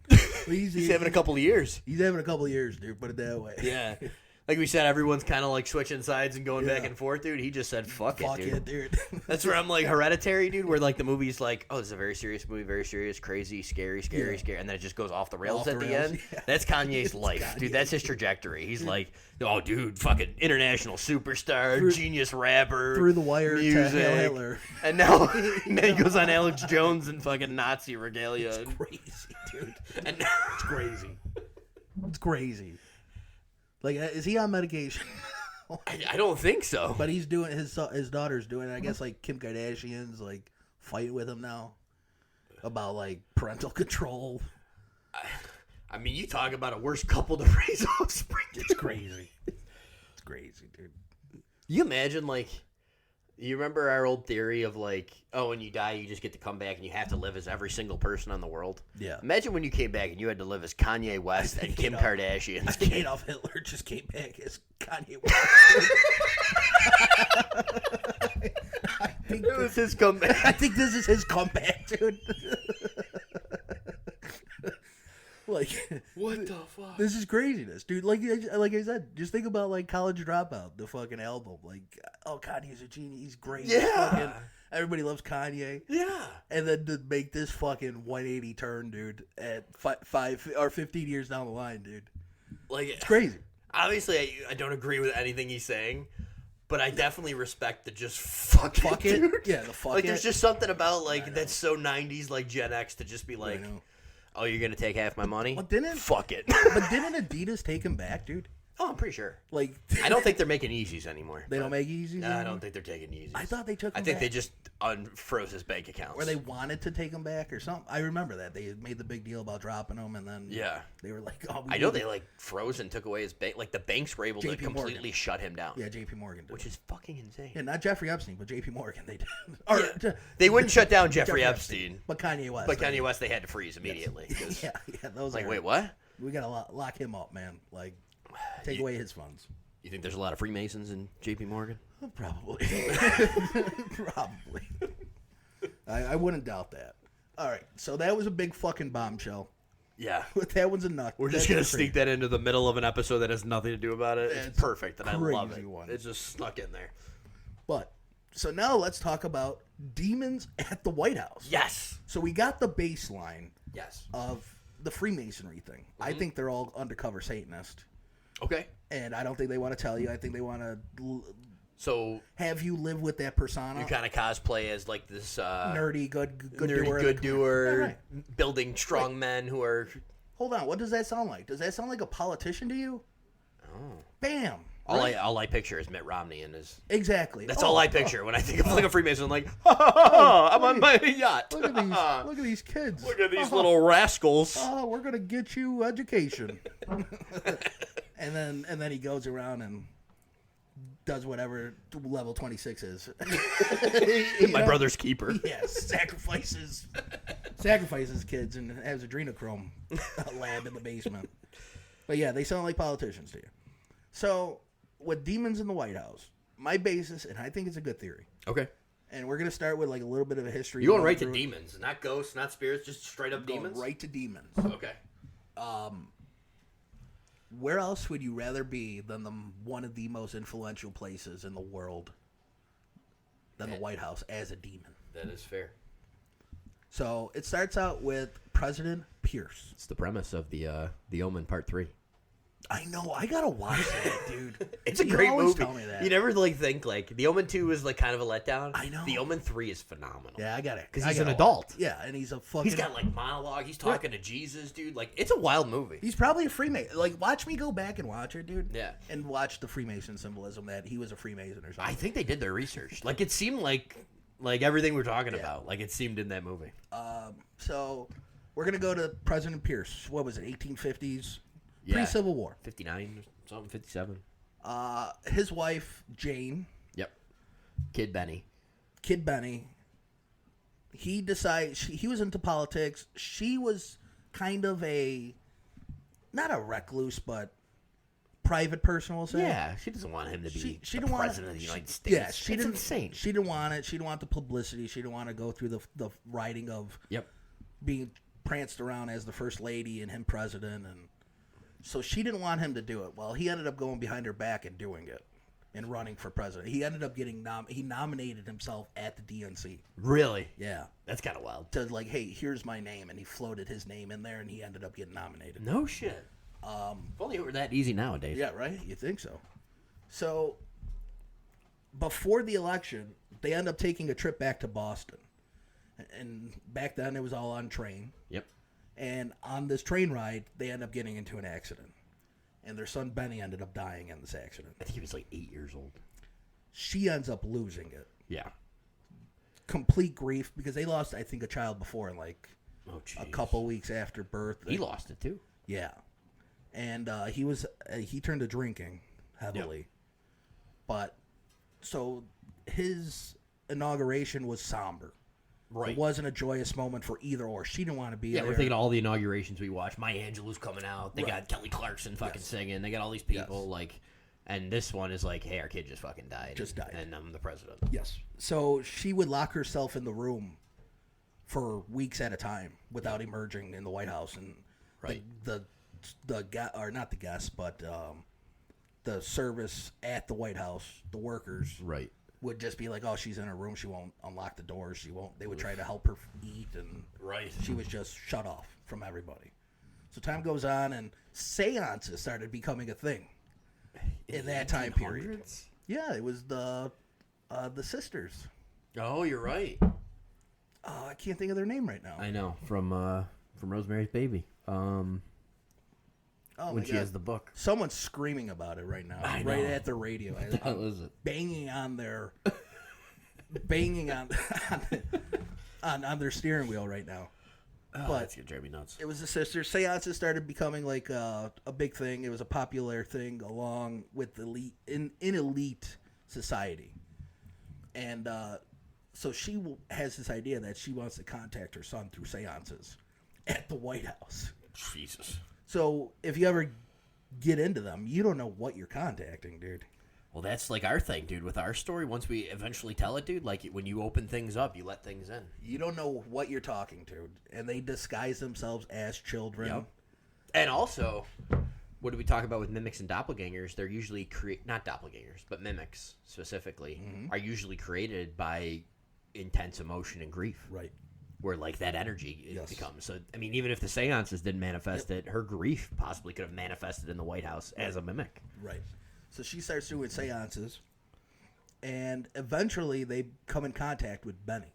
He's having a couple of years. He's having a couple of years, dude, put it that way. Yeah. Like we said, everyone's kind of like switching sides and going back and forth, dude. He just said, fuck it, dude. That's where I'm like, Hereditary, dude, where like the movie's like, oh, this is a very serious movie, very serious, crazy, scary, and then it just goes off the rails at the end. Yeah. That's Kanye's life, dude. That's his trajectory. He's like, oh, dude, fucking international superstar, genius rapper. Through the wire music. To Hitler. And now he goes on Alex Jones and fucking Nazi regalia. It's crazy, dude. And it's crazy. It's crazy. Like, is he on medication? I don't think so. But he's doing his daughter's doing it. I guess like Kim Kardashian's like fighting with him now about like parental control. I mean, you talk about a worse couple to raise offspring. It's crazy. It's crazy, dude. You imagine like, you remember our old theory of like, oh, when you die, you just get to come back and you have to live as every single person on the world? Yeah. Imagine when you came back and you had to live as Kanye West and Kim Kardashian. I think Adolf Hitler just came back as Kanye West. I think it was his comeback. I think this is his comeback, dude. Like, what the fuck? This is craziness, dude. Like I said, just think about like College Dropout, the fucking album. Like, oh, Kanye's a genius. He's great. Yeah. Everybody loves Kanye. Yeah. And then to make this fucking 180 turn, dude, at 5 or 15 years down the line, dude. Like, it's crazy. Obviously, I don't agree with anything he's saying, but I definitely respect the just fuck it, dude. Yeah, the fuck like, it. there's just something about, like, that's so 90s, like, Gen X to just be like, oh, you're going to take half my money? Well, fuck it. But didn't Adidas take him back, dude? Oh, I'm pretty sure. Like, I don't think they're making Yeezys anymore. They don't make Yeezys anymore? I don't think they're taking Yeezys. I thought they took him I think back. they just unfroze his bank accounts. Or they wanted to take him back or something. I remember that. They made the big deal about dropping him, and then they were like, oh, I know they, like, froze and took away his bank. Like, the banks were able to completely Morgan. shut him down. Yeah, JP Morgan did. Which is fucking insane. Yeah, not Jeffrey Epstein, but JP Morgan, they did. They wouldn't shut down Jeffrey Epstein. But Kanye West. But Kanye West, they had to freeze immediately. Yeah, those like, wait, what? We got to lock him up, man. Like, take away his funds. You think there's a lot of Freemasons in JP Morgan? Probably. Probably. I wouldn't doubt that. All right, so that was a big fucking bombshell. Yeah. That one's a nut. We're just going to sneak that into the middle of an episode that has nothing to do about it. It's perfect, and I love it. One. It's just snuck in there. But, so now let's talk about demons at the White House. Yes. So we got the baseline Yes. of the Freemasonry thing. Mm-hmm. I think they're all undercover Satanists. Okay. And I don't think they want to tell you. I think they want to have you live with that persona. You kind of cosplay as like this nerdy good doer, building strong men who are... Hold on, what does that sound like? Does that sound like a politician to you? Oh. Bam. All I picture is Mitt Romney and his... Exactly. That's all I picture when I think of like a Freemason. I'm like, I'm on my yacht. Look at these kids. Look at these little rascals. Oh, we're going to get you education. And then he goes around and does whatever level 26 is. My brother's keeper. Yes, sacrifices kids and has adrenochrome lab in the basement. But yeah, they sound like politicians to you. So, with demons in the White House, my basis, and I think it's a good theory. Okay. And we're going to start with like a little bit of a history. You going right to demons, not ghosts, not spirits, just straight up demons? Right to demons. Okay. Where else would you rather be than one of the most influential places in the world than the White House as a demon? That is fair. So it starts out with President Pierce. It's the premise of the Omen Part 3. I know. I gotta watch that, dude. It's a great movie. Tell me that. You never like think like The Omen 2 is like kind of a letdown. I know. The Omen 3 is phenomenal. Yeah, I got it. Because he's an adult. Yeah, and he's a fucking... He's got like monologue. He's talking to Jesus, dude. Like, it's a wild movie. He's probably a Freemason. Like, watch me go back and watch it, dude. Yeah. And watch the Freemason symbolism that he was a Freemason or something. I think they did their research. Like, it seemed like everything we're talking about. Like, it seemed in that movie. So we're gonna go to President Pierce. What was it? 1850s. Yeah. Pre-Civil War. 59 or something, 57. His wife, Jane. Yep. Kid Benny. He decides he was into politics. She was kind of not a recluse, but private person, we'll say. Yeah, she doesn't want him to be the president of the United States. Yeah, It's insane. She didn't want it. She didn't want the publicity. She didn't want to go through the writing of being pranced around as the first lady and him president, and so she didn't want him to do it. Well, he ended up going behind her back and doing it and running for president. He ended up getting he nominated himself at the DNC. Really? Yeah. That's kind of wild. To like, hey, here's my name, and he floated his name in there, and he ended up getting nominated. No shit. If only it were that easy nowadays. Yeah, right? You think so? So, before the election, they end up taking a trip back to Boston. And back then, it was all on train. Yep. And on this train ride, they end up getting into an accident. And their son, Benny, ended up dying in this accident. I think he was like 8 years old. She ends up losing it. Yeah. Complete grief, because they lost, I think, a child before, like a couple weeks after birth. He lost it, too. Yeah. And he turned to drinking heavily. Yep. But, so, his inauguration was somber. Right. It wasn't a joyous moment for either or. She didn't want to be there. Yeah, we're thinking all the inaugurations we watched. Maya Angelou's coming out. They got Kelly Clarkson fucking singing. They got all these people, like... And this one is like, hey, our kid just fucking died. And I'm the president. Yes. So she would lock herself in the room for weeks at a time without emerging in the White House. And not the guests, but the service at the White House, the workers, would just be like, oh, she's in her room. She won't unlock the doors. She won't. They would try to help her eat, and she was just shut off from everybody. So time goes on, and seances started becoming a thing in that time period. Yeah, it was the sisters. Oh, you're right. I can't think of their name right now. I know from Rosemary's Baby. When she has the book. Someone's screaming about it right now, right at the radio. What the hell is it? Banging on their on their steering wheel right now. Oh, but that's gonna drive me nuts. It was the sisters. Seances started becoming like a big thing. It was a popular thing along with elite in elite society, and so she has this idea that she wants to contact her son through seances at the White House. Jesus. So if you ever get into them, you don't know what you're contacting, dude. Well, that's like our thing, dude. With our story, once we eventually tell it, dude, like when you open things up, you let things in. You don't know what you're talking to, and they disguise themselves as children. Yep. And also, what do we talk about with mimics and doppelgangers? They're usually not doppelgangers, but mimics specifically are usually created by intense emotion and grief. Right. Where like that energy becomes. So I mean, even if the seances didn't manifest it, her grief possibly could have manifested in the White House as a mimic. Right. So she starts doing seances, and eventually they come in contact with Benny.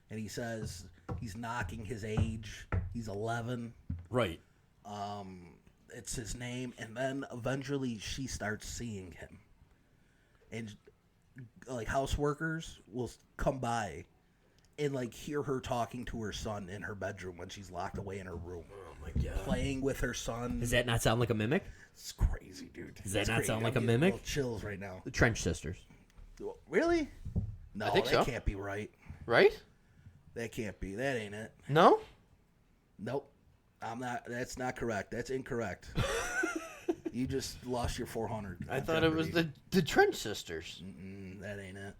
And he says he's knocking his age. He's 11. Right. It's his name. And then eventually she starts seeing him. And like house workers will come by and like hear her talking to her son in her bedroom when she's locked away in her room. Oh my God. Playing with her son. Does that not sound like a mimic? It's crazy, dude. Does that not crazy. sound like I'm a mimic? little chills right now. The Trench Sisters. Really? No, I think that so. Can't be right. Right? That can't be. That ain't it. No? Nope. I'm not. That's not correct. That's incorrect. You just lost your 400. I thought it was the Trench Sisters. That ain't it.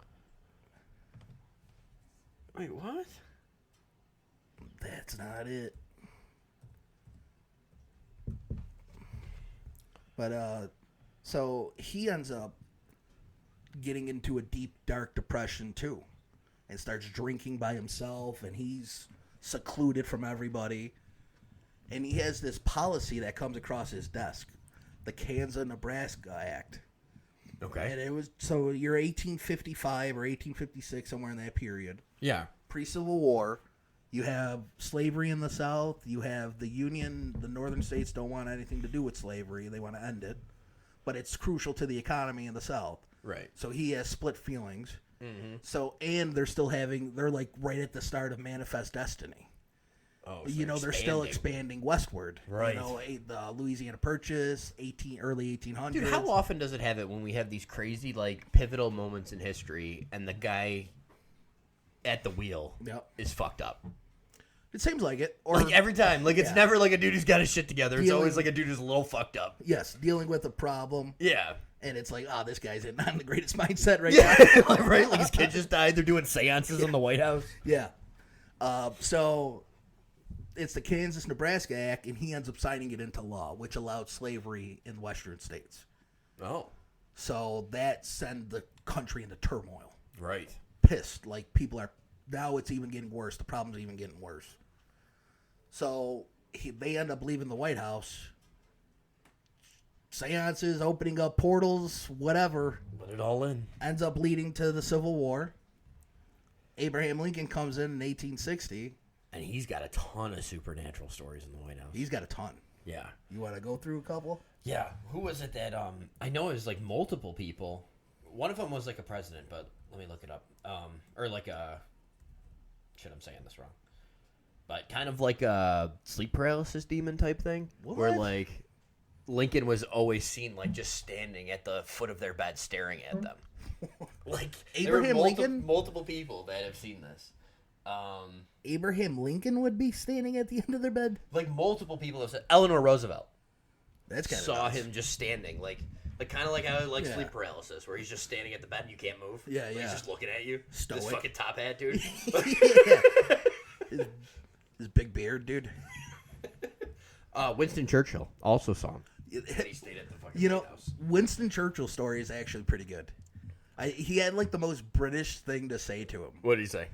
Wait, what? That's not it. But so he ends up getting into a deep, dark depression too, and starts drinking by himself, and he's secluded from everybody. And he has this policy that comes across his desk, the Kansas-Nebraska Act. Okay. And it was so you're 1855 or 1856, somewhere in that period. Yeah. Pre-Civil War. You have slavery in the South. You have the Union. The northern states don't want anything to do with slavery. They want to end it. But it's crucial to the economy in the South. Right. So he has split feelings. Mm-hmm. So, and they're like right at the start of Manifest Destiny. Oh, so they're still expanding westward. Right. The Louisiana Purchase, early 1800s. Dude, how often does it have it when we have these crazy, like, pivotal moments in history and the guy at the wheel is fucked up? It seems like it. Or like every time. Like, it's never like a dude who's got his shit together. It's always like a dude who's a little fucked up. Yes, dealing with a problem. Yeah. And it's like, this guy's not in the greatest mindset right now. Right? Like, his kid just died. They're doing seances in the White House. Yeah. So it's the Kansas-Nebraska Act, and he ends up signing it into law, which allowed slavery in western states. Oh. So that sent the country into turmoil. Right. Pissed. Like, people are... Now it's even getting worse. The problem's even getting worse. So they end up leaving the White House. Seances, opening up portals, whatever. Let it all in. Ends up leading to the Civil War. Abraham Lincoln comes in 1860. And he's got a ton of supernatural stories in the White House. He's got a ton. Yeah. You want to go through a couple? Yeah. Who was it that, I know it was like multiple people. One of them was like a president, but let me look it up. Or like a... Shit, I'm saying this wrong. But kind of like a sleep paralysis demon type thing. What? Where like Lincoln was always seen like just standing at the foot of their bed staring at them. Like Abraham Lincoln? Multiple people that have seen this. Abraham Lincoln would be standing at the end of their bed? Like multiple people have said. Eleanor Roosevelt. That's kind of saw him just standing like kind of like how sleep paralysis, where he's just standing at the bed and you can't move. Yeah, yeah. He's just looking at you. Stoic. This fucking top hat, dude. His big beard, dude. Winston Churchill also saw him. He stayed at the fucking White House. Winston Churchill's story is actually pretty good. He had like the most British thing to say to him. What did he say?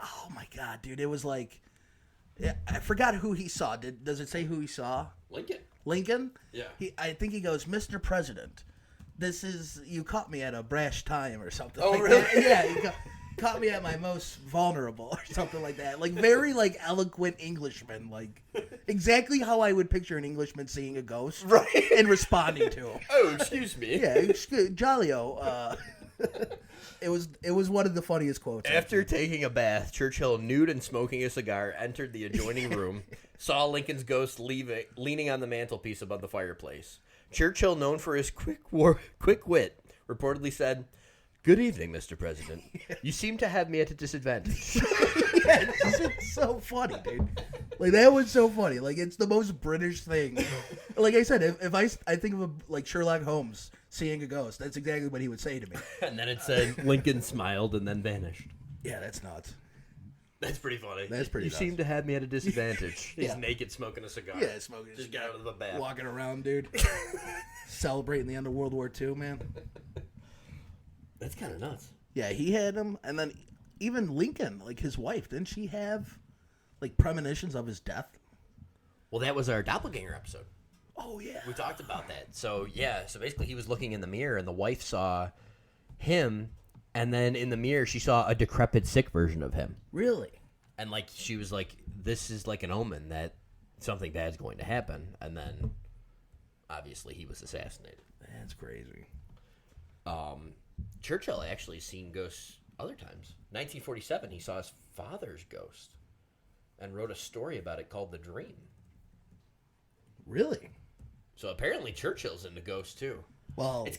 Oh my god, dude! It was like, I forgot who he saw. Does it say who he saw? Lincoln. Yeah. I think he goes, Mr. President. You caught me at a brash time or something. Oh, like really? That. Yeah, you caught me at my most vulnerable or something like that. Like very like eloquent Englishman, like exactly how I would picture an Englishman seeing a ghost, right, and responding to him. Oh, excuse me. Yeah, Jolly-O. It was one of the funniest quotes. After taking a bath, Churchill, nude and smoking a cigar, entered the adjoining room, saw Lincoln's ghost leaning on the mantelpiece above the fireplace. Churchill, known for his quick wit, reportedly said, "Good evening, Mr. President. You seem to have me at a disadvantage." Yeah, it's so funny, dude. Like, that was so funny. Like, it's the most British thing. Like I said, if I think of like Sherlock Holmes seeing a ghost, that's exactly what he would say to me. And then it said, Lincoln smiled and then vanished. Yeah, that's nuts. That's pretty funny. That's pretty nuts. You seem to have me at a disadvantage. Yeah. He's naked smoking a cigar. Yeah, smoking a Just cigar. got out of the bath. Walking around, dude. Celebrating the end of World War II, man. That's kind of nuts. Yeah, he had him. And then even Lincoln, like his wife, didn't she have like premonitions of his death? Well, that was our doppelganger episode. Oh, yeah. We talked about that. So, yeah. So, basically, he was looking in the mirror, and the wife saw him, and then in the mirror, she saw a decrepit, sick version of him. Really? And, like, she was like, this is like an omen that something bad's going to happen. And then, obviously, he was assassinated. That's crazy. Churchill actually seen ghosts other times. 1947, he saw his father's ghost and wrote a story about it called The Dream. Really? So apparently Churchill's into ghosts too. Well, it's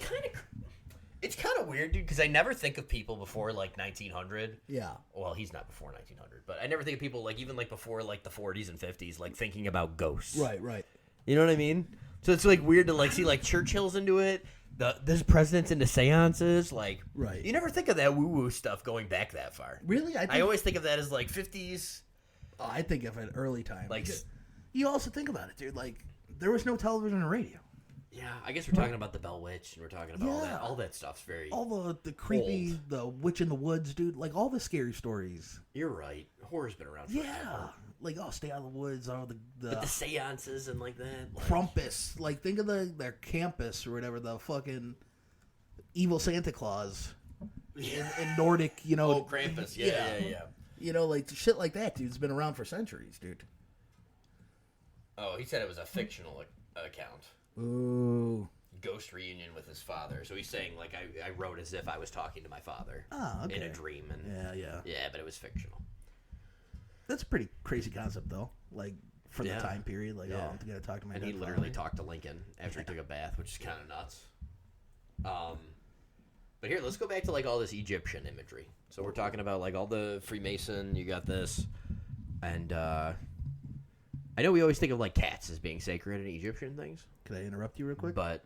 kind of weird, dude, because I never think of people before like 1900. Yeah. Well, he's not before 1900, but I never think of people like even like before like the 40s and 50s like thinking about ghosts. Right. You know what I mean? So it's like weird to like see like Churchill's into it. This president's into seances. Like, right. You never think of that woo-woo stuff going back that far. Really? I always think of that as like 50s. Oh, I think of it early time. Like, you also think about it, dude. Like, there was no television or radio. Yeah, I guess we're talking about the Bell Witch, and we're talking about all that stuff's very all the creepy, old. The Witch in the Woods, dude. Like, all the scary stories. You're right. Horror's been around forever. Yeah. Like, stay out of the woods, all the seances and like that. Like, Krampus. Like, think of their campus or whatever, the fucking evil Santa Claus in Nordic, you know. Oh, Krampus. Yeah. You know, like, shit like that, dude. It's been around for centuries, dude. Oh, he said it was a fictional account. Ooh. Ghost reunion with his father. So he's saying, like, I wrote as if I was talking to my father okay. in a dream. And Yeah, but it was fictional. That's a pretty crazy concept, though. Like, for the time period. Like, I'm going to talk to my dad. And he literally talked to Lincoln after he took a bath, which is kind of nuts. But here, let's go back to, like, all this Egyptian imagery. So we're talking about, like, all the Freemason, you got this. And, I know we always think of, like, cats as being sacred in Egyptian things. Could I interrupt you real quick? But,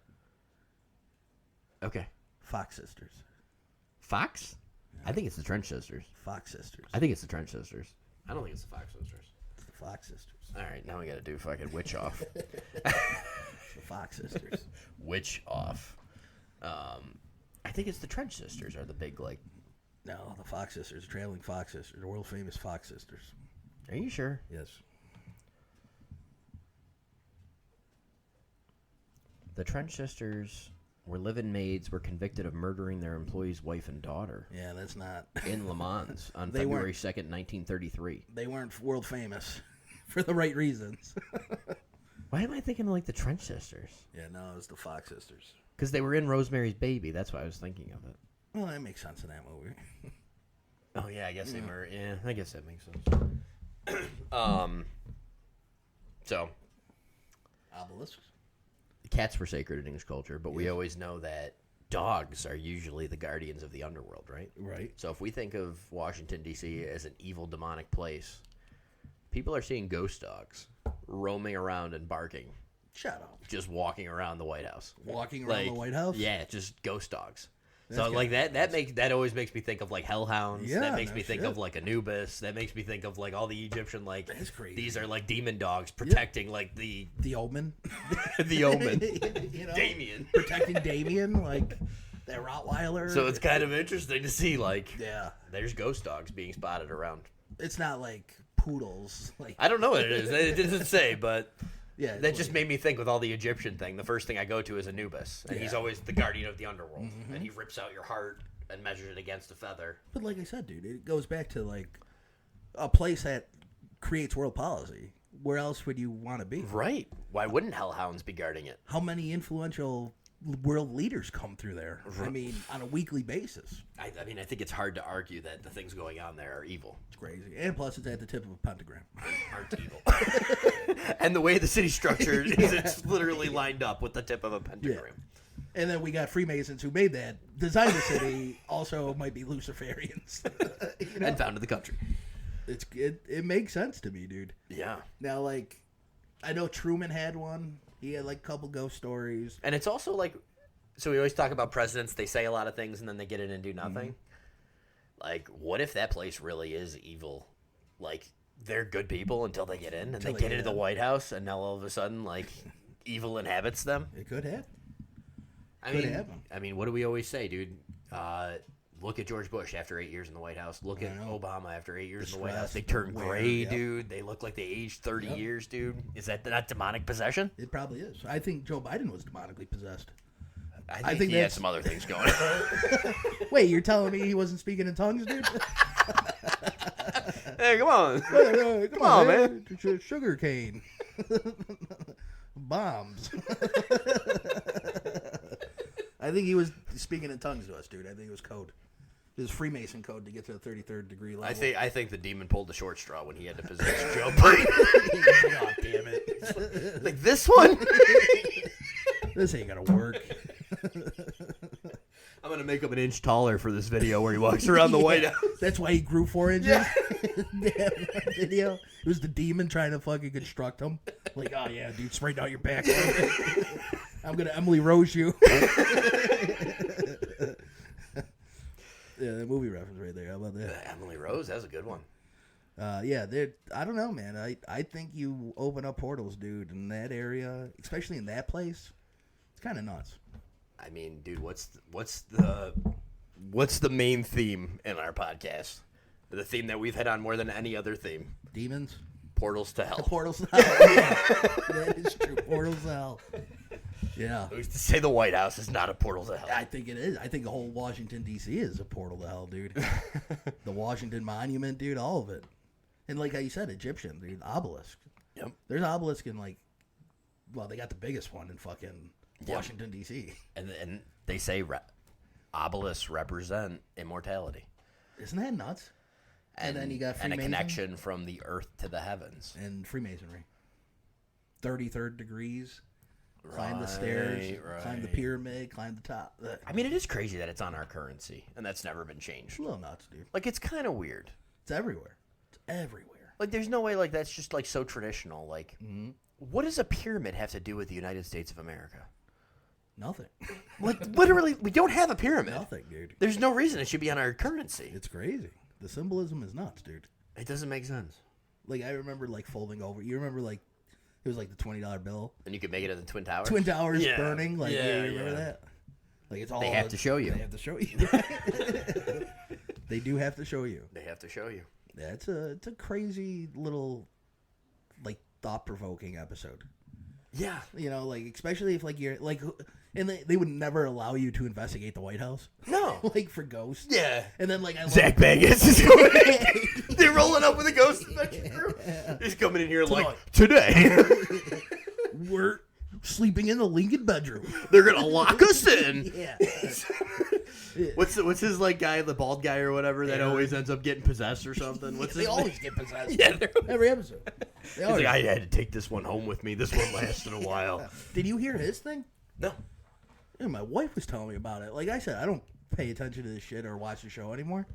okay. Fox Sisters. Fox? Yeah. I think it's the Trench Sisters. Fox Sisters. I think it's the Trench Sisters. I don't think it's the Fox Sisters. It's the Fox Sisters. All right, now we got to do fucking witch off. It's the Fox Sisters. Witch off. I think it's the Trench Sisters are the big, like... No, the Fox Sisters, traveling Fox Sisters, the world famous Fox Sisters. Are you sure? Yes. The Trench Sisters were live-in maids, were convicted of murdering their employee's wife and daughter. Yeah, that's not... in Le Mans on February 2nd, 1933. They weren't world famous for the right reasons. Why am I thinking of, like, the Trench Sisters? Yeah, no, it was the Fox Sisters. Because they were in Rosemary's Baby. That's why I was thinking of it. Well, that makes sense in that movie. Oh, yeah, I guess they were. Yeah, I guess that makes sense. So... Obelisks? Cats were sacred in English culture, but we always know that dogs are usually the guardians of the underworld, right? Right. So if we think of Washington, D.C. as an evil, demonic place, people are seeing ghost dogs roaming around and barking. Shut up. Just walking around the White House. Walking around the White House? Yeah, just ghost dogs. That's so like that always makes me think of like hellhounds. Yeah, that makes me think of like Anubis. That makes me think of like all the Egyptian like that's crazy. These are like demon dogs protecting like the omen. the omen. You know, Damien. Protecting Damien, like That Rottweiler. So it's kind of interesting to see, like, yeah, there's ghost dogs being spotted around. it's not like poodles. Like I don't know what it is. It doesn't say, but yeah, that just made me think with all the Egyptian thing. The first thing I go to is Anubis, and he's always the guardian of the underworld, and he rips out your heart and measures it against a feather. But like I said, dude, it goes back to like a place that creates world policy. Where else would you want to be? Right. Why wouldn't hellhounds be guarding it? How many influential world leaders come through there? I mean, on a weekly basis. I mean, I think it's hard to argue that the things going on there are evil. It's crazy. And plus, it's at the tip of a pentagram. Aren't evil. And the way the city's structured is it's literally lined up with the tip of a pentagram. And then we got Freemasons who made that, designed the city, also might be Luciferians. And founded the country. It makes sense to me, dude. Yeah. Now, like, I know Truman had one. He had, like, a couple ghost stories. And it's also like, so we always talk about presidents. They say a lot of things and then they get in and do nothing. Like, what if that place really is evil? Like, they're good people until they get in and they get into the White House and now all of a sudden, like, evil inhabits them. It could happen. I mean, what do we always say, dude? Look at George Bush after 8 years in the White House. Look at Obama after 8 years in the White House. They turn gray, dude. They look like they aged 30 years, dude. Is that not demonic possession? It probably is. I think Joe Biden was demonically possessed. I think he had some other things going on. Wait, you're telling me he wasn't speaking in tongues, dude? Hey, come on. Come on, man. Sugar cane. Bombs. I think he was speaking in tongues to us, dude. I think it was code. It was Freemason code to get to the 33rd degree level. I think the demon pulled the short straw when he had to possess Joe Biden. God damn it. Like, this one? This ain't gonna work. I'm going to make him an inch taller for this video where he walks around the White House. That's why he grew 4 inches? Yeah. That video. It was the demon trying to fucking construct him. Like, oh yeah, dude, straighten out your back. I'm going to Emily Rose you. Yeah, that movie reference right there. How about that? Emily Rose, that's a good one. Yeah, I don't know, man. I think you open up portals, dude, in that area, especially in that place. It's kind of nuts. I mean, dude, what's the main theme in our podcast? The theme that we've hit on more than any other theme. Demons? Portals to hell. Portals to hell. Yeah. That is true. Portals to hell. Yeah. Who's to say the White House is not a portal to hell? I think it is. I think the whole Washington, D.C. is a portal to hell, dude. The Washington Monument, dude, all of it. And like how you said, Egyptian, dude, obelisk. Yep. There's obelisk in, like, well, they got the biggest one in fucking Washington, D.C. And they say obelisks represent immortality. Isn't that nuts? And then you got Freemason. And a connection from the earth to the heavens. And Freemasonry. 33rd degrees. Climb the stairs, climb the pyramid, climb the top. I mean, it is crazy that it's on our currency, and that's never been changed. It's a little nuts, dude. Like, it's kind of weird. It's everywhere. It's everywhere. Like, there's no way, like, that's just, like, so traditional. Like, what does a pyramid have to do with the United States of America? Nothing. Like, literally, we don't have a pyramid. Nothing, dude. There's no reason it should be on our currency. It's crazy. The symbolism is nuts, dude. It doesn't make sense. Like, I remember, like, folding over. You remember, like, it was like the $20 bill. And you could make it in the Twin Towers? Twin Towers burning. Like, you remember that? Like, it's all. They have to show you. They have to show you. They do have to show you. They have to show you. Yeah, it's a crazy little, like, thought-provoking episode. Yeah. You know, like, especially if, like, you're, like, and they would never allow you to investigate the White House. No. Like, for ghosts. Yeah. And then, like, Zach Bagans is going they're rolling up with a ghost infection crew. He's coming in here today. We're sleeping in the Lincoln bedroom. They're going to lock us in. Yeah. What's his, like, guy, the bald guy or whatever, that always ends up getting possessed or something? They always get possessed. Yeah, every episode. He's like, I had to take this one home with me. This one lasted a while. Did you hear his thing? No. Yeah, my wife was telling me about it. Like I said, I don't pay attention to this shit or watch the show anymore.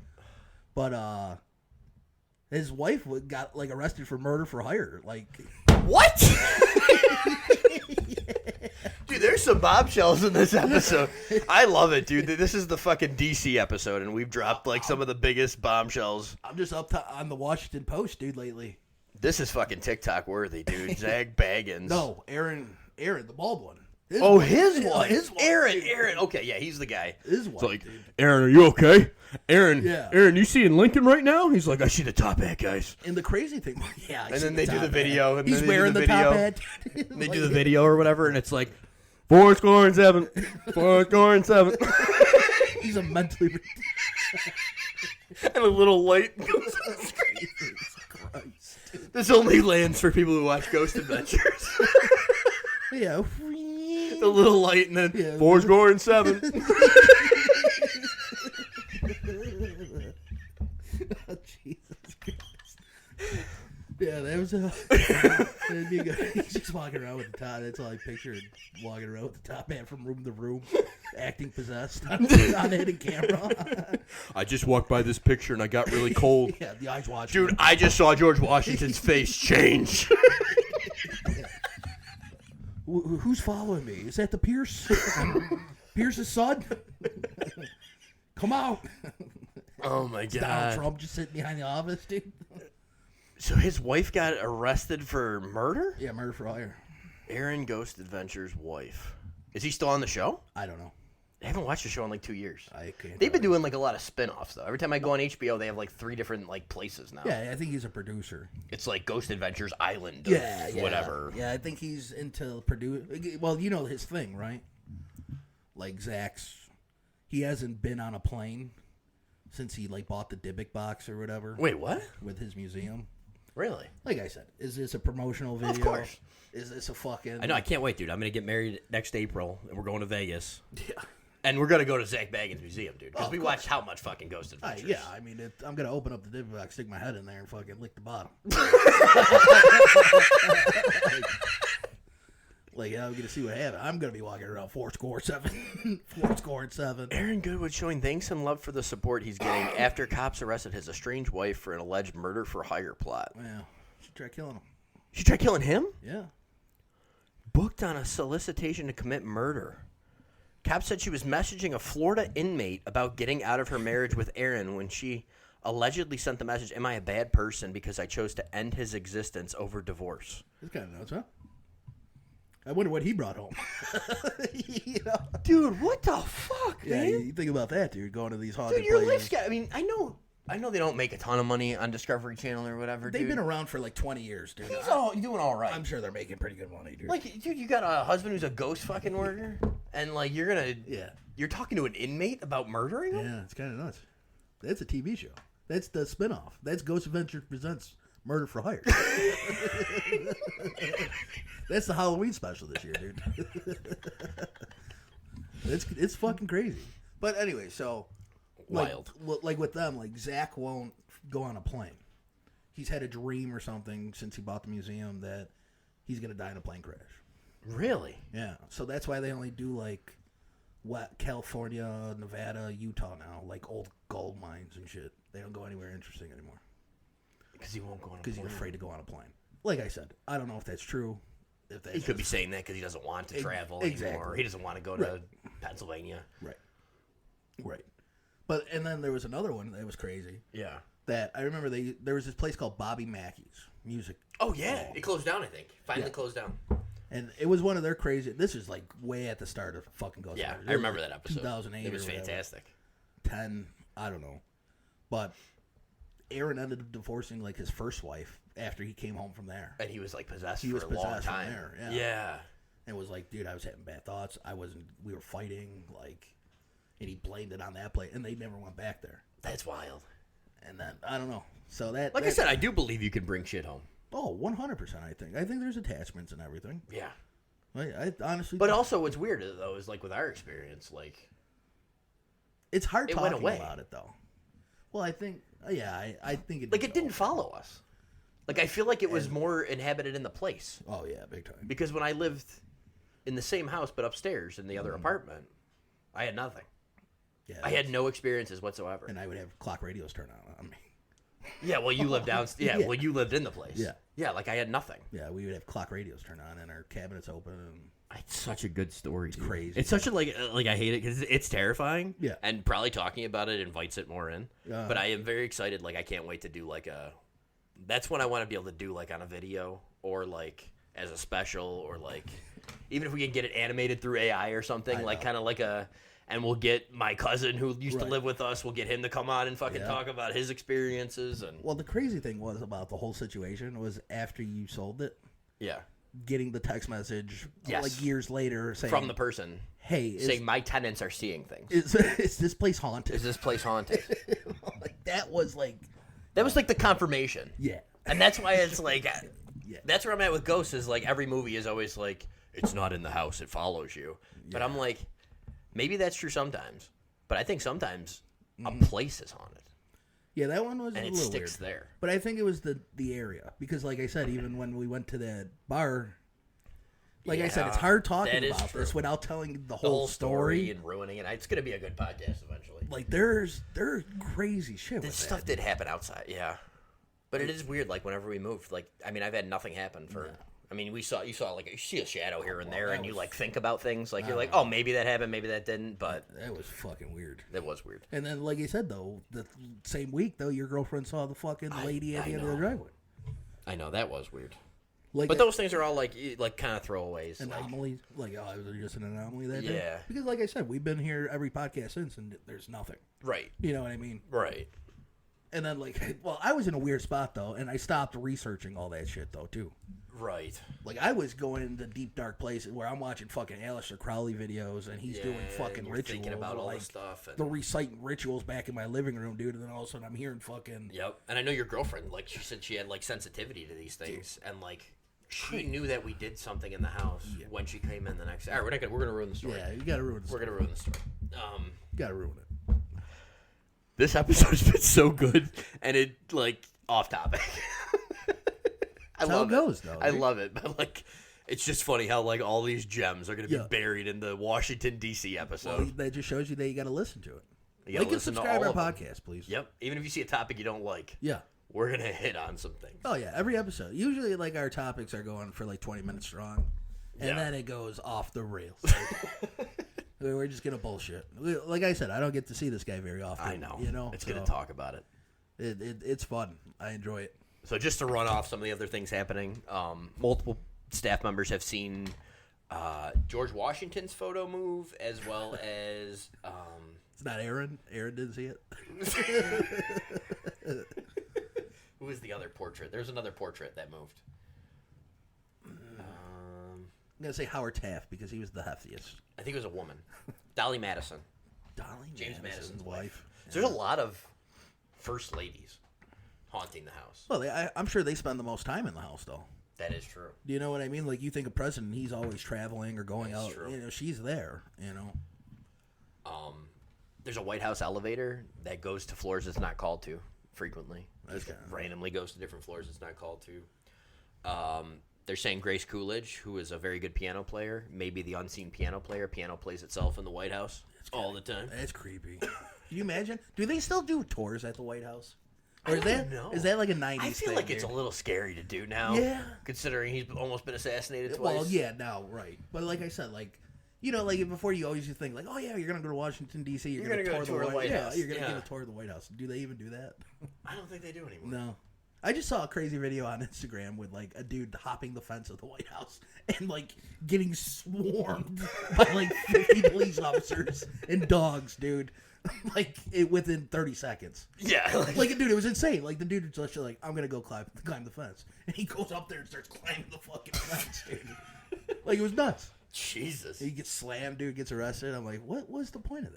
But his wife got, like, arrested for murder for hire. Like, what? Dude, there's some bombshells in this episode. I love it, dude. This is the fucking DC episode, and we've dropped, like, some of the biggest bombshells. I'm just up on the Washington Post, dude, lately. This is fucking TikTok worthy, dude. Zach Bagans. No, Aaron, the bald one. His wife. His wife. Aaron. Okay, yeah, he's the guy. His wife. It's like, Aaron, are you okay? Aaron, Yeah. Aaron, you see in Lincoln right now? He's like, I see the top hat, guys. And the crazy thing, yeah. And then they do the video. And He's then they wearing do the the video. top hat. They do the video or whatever, and it's like, 4 score and 7. 4 score and 7. He's a mentally. and a little light goes on the screen. Christ. This only lands for people who watch Ghost Adventures. Yeah. The little light, and then Yeah. 4 score and 7. Oh, Jesus Christ. Yeah, that was that'd be good. He's just walking around with the top. That's all I pictured. Walking around with the top hat from room to room, acting possessed on hidden camera. I just walked by this picture and I got really cold. Yeah, the eyes watching. Dude, I just saw George Washington's face change. Who's following me? Is that the Pierce? Pierce's son? Come out. Oh, my Donald God. Trump just sitting behind the office, dude. So his wife got arrested for murder? Yeah, murder for hire. Aaron Ghost Adventures' wife. Is he still on the show? I don't know. I haven't watched the show in like 2 years. I can't. They've been doing like a lot of spin-offs though. Every time I go on HBO, they have like 3 different like places now. Yeah, I think he's a producer. It's like Ghost Adventures Island. Yeah, Whatever. Yeah, I think he's into produce. Well, you know his thing, right? Like Zach's. He hasn't been on a plane since he like bought the Dybbuk box or whatever. Wait, what? With his museum. Really? Like I said, is this a promotional video? Of course. Is this a fucking? I know. I can't wait, dude. I'm gonna get married next April, and we're going to Vegas. Yeah. And we're gonna go to Zach Bagans' museum, dude, because Oh, we of watched how much fucking Ghost Adventures. Yeah, I mean, I'm gonna open up the Dybbuk box, stick my head in there, and fucking lick the bottom. Like, I'm gonna see what happens. I'm gonna be walking around 4 score 7. 4 score and 7. Aaron Goodwood showing thanks and love for the support he's getting after cops arrested his estranged wife for an alleged murder for hire plot. Yeah, should try killing him. She tried killing him? Yeah. Booked on a solicitation to commit murder. Cops said she was messaging a Florida inmate about getting out of her marriage with Aaron when she allegedly sent the message, "Am I a bad person because I chose to end his existence over divorce?" It's kind of nuts, huh? I wonder what he brought home. You know? Dude, what the fuck, Yeah, man? you think about that, dude. Going to these haunted Dude, your places. life's got... I mean, I know they don't make a ton of money on Discovery Channel or whatever, They've dude. been around for like 20 years, dude. You're doing all right. I'm sure they're making pretty good money, dude. Like, dude, you got a husband who's a ghost fucking worker, and like you're gonna... Yeah. You're talking to an inmate about murdering him? Yeah, it's kind of nuts. That's a TV show. That's the spinoff. That's Ghost Adventures Presents Murder for Hire. That's the Halloween special this year, dude. It's fucking crazy. But anyway, so Wild. Like with them, like Zach won't go on a plane. He's had a dream or something since he bought the museum that he's gonna die in a plane crash. Really? Yeah. So that's why they only do like California, Nevada, Utah now, like old gold mines and shit. They don't go anywhere interesting anymore. Because he won't go on a plane. Because you're afraid to go on a plane. Like I said, I don't know if that's true. If that's He could be saying that because he doesn't want to travel anymore. He doesn't want to go to Pennsylvania. Right. But and then there was another one that was crazy. Yeah. That I remember there was this place called Bobby Mackey's Music. Oh yeah, it closed down. I think finally closed down. And it was one of their crazy. This is like way at the start of fucking Ghost. Yeah, Adventures. I remember that episode. 2008. It was or whatever. fantastic. 10, I don't know. But Aaron ended up divorcing like his first wife after he came home from there. And he was like possessed He for was a long possessed from time. there, Yeah. And was like, dude, I was having bad thoughts. We were fighting, like, and he blamed it on that place, and they never went back there. That's wild. And then, I don't know. So that. Like I said, I do believe you can bring shit home. Oh, 100%, I think. I think there's attachments and everything. Yeah. I honestly. But also, what's weird though is like with our experience, like it's hard it went talking away. about it though. Well, I think, I think it. like it didn't follow us. Like I feel like it was more inhabited in the place. Oh yeah, big time. Because when I lived in the same house but upstairs in the other apartment, I had nothing. Yeah, I had no experiences whatsoever. and I would have clock radios turned on me. Yeah, well, you lived downstairs. Yeah, well, you lived in the place. Yeah. Yeah, like I had nothing. Yeah, we would have clock radios turned on and our cabinets open. And It's such a good story. It's crazy. It's such a like I hate it because it's terrifying. Yeah. And probably talking about it invites it more in. But I am very excited. Like I can't wait to do like a. That's when I want to be able to do like on a video or like as a special or like even if we can get it animated through AI or something, like kind of like a, and we'll get my cousin who used to live with us, we'll get him to come on and fucking talk about his experiences. And well, the crazy thing was about the whole situation was after you sold it. Yeah. Getting the text message like years later saying from the person, hey, saying my tenants are seeing things. Is this place haunted? Is this place haunted? Like that was like the confirmation. Yeah. And that's why it's like that's where I'm at with ghosts is like every movie is always like it's not in the house, it follows you. But I'm like maybe that's true sometimes, but I think sometimes a place is haunted. Yeah, that one was and a it little sticks weird. there. But I think it was the area because, like I said, even when we went to that bar, like I said, it's hard talking about this without telling the whole story and ruining it. It's going to be a good podcast eventually. Like there's crazy shit. This stuff did happen outside, but it is weird. Like whenever we moved, like I mean, I've had nothing happen for. I mean, you saw like you see a shadow here and there, and you like think about things. Like you're like, oh, maybe that happened, maybe that didn't. But that was fucking weird. That was weird. And then, like you said, though, the same week though, your girlfriend saw the fucking lady at the end of the driveway. I know that was weird. Like, but those things are all like kind of throwaways. Anomalies. Like, oh, was it just an anomaly that day? Yeah. Because, like I said, we've been here every podcast since, and there's nothing. Right. You know what I mean? Right. And then, like, well, I was in a weird spot though, and I stopped researching all that shit though too. Right. Like, I was going into deep, dark places where I'm watching fucking Aleister Crowley videos, and he's doing fucking rituals. Thinking about all like, this stuff. And... the reciting rituals back in my living room, dude, and then all of a sudden I'm hearing fucking... Yep. And I know your girlfriend, like, she said she had, like, sensitivity to these things, and, like, she knew that we did something in the house when she came in the next... All right, we're gonna ruin the story. Yeah, you gotta ruin the story. We're gonna ruin the story. You gotta ruin it. This episode's been so good, and it, like, off topic. That's how it goes, though. I love it, but like, it's just funny how like all these gems are going to be buried in the Washington D.C. episode. Well, that just shows you that you got to listen to it. You like and subscribe to our podcast, please. Yep. Even if you see a topic you don't like, we're gonna hit on some things. Oh yeah, every episode. Usually, like our topics are going for like 20 minutes strong, and then it goes off the rails. We're just gonna bullshit. Like I said, I don't get to see this guy very often. I know. You know, it's good to talk about it. It's fun. I enjoy it. So just to run off some of the other things happening, multiple staff members have seen George Washington's photo move, as well as... It's not Aaron. Aaron didn't see it. Who is the other portrait? There's another portrait that moved. I'm going to say Howard Taft because he was the heftiest. I think it was a woman. Dolly Madison. James Madison's wife. So there's a lot of first ladies haunting the house. Well, I'm sure they spend the most time in the house, though. That is true. Do you know what I mean? Like, you think a president, he's always traveling or going out. True. You know, she's there, you know. There's a White House elevator that goes to floors it's not called to frequently. Just randomly goes to different floors it's not called to. They're saying Grace Coolidge, who is a very good piano player, maybe the unseen piano player. Piano plays itself in the White House all the time. That's creepy. Can you imagine? Do they still do tours at the White House? Or is that like a 90s thing? I feel like it's a little scary to do now. Yeah. Considering he's almost been assassinated twice. Well, yeah, now, right. But like I said, like, you know, like before you always used to think, like, oh, yeah, you're going to go to Washington, D.C., you're going to tour the White House. Yeah, you're going to get a tour of the White House. Do they even do that? I don't think they do anymore. No. I just saw a crazy video on Instagram with, like, a dude hopping the fence of the White House and, like, getting swarmed by, like, 50 police officers and dogs, dude. Like, within 30 seconds. Yeah. Like, dude, it was insane. Like, the dude was just like, I'm going to go climb the fence. And he goes up there and starts climbing the fucking fence, dude. Like, it was nuts. Jesus. He gets slammed, dude, gets arrested. I'm like, what was the point of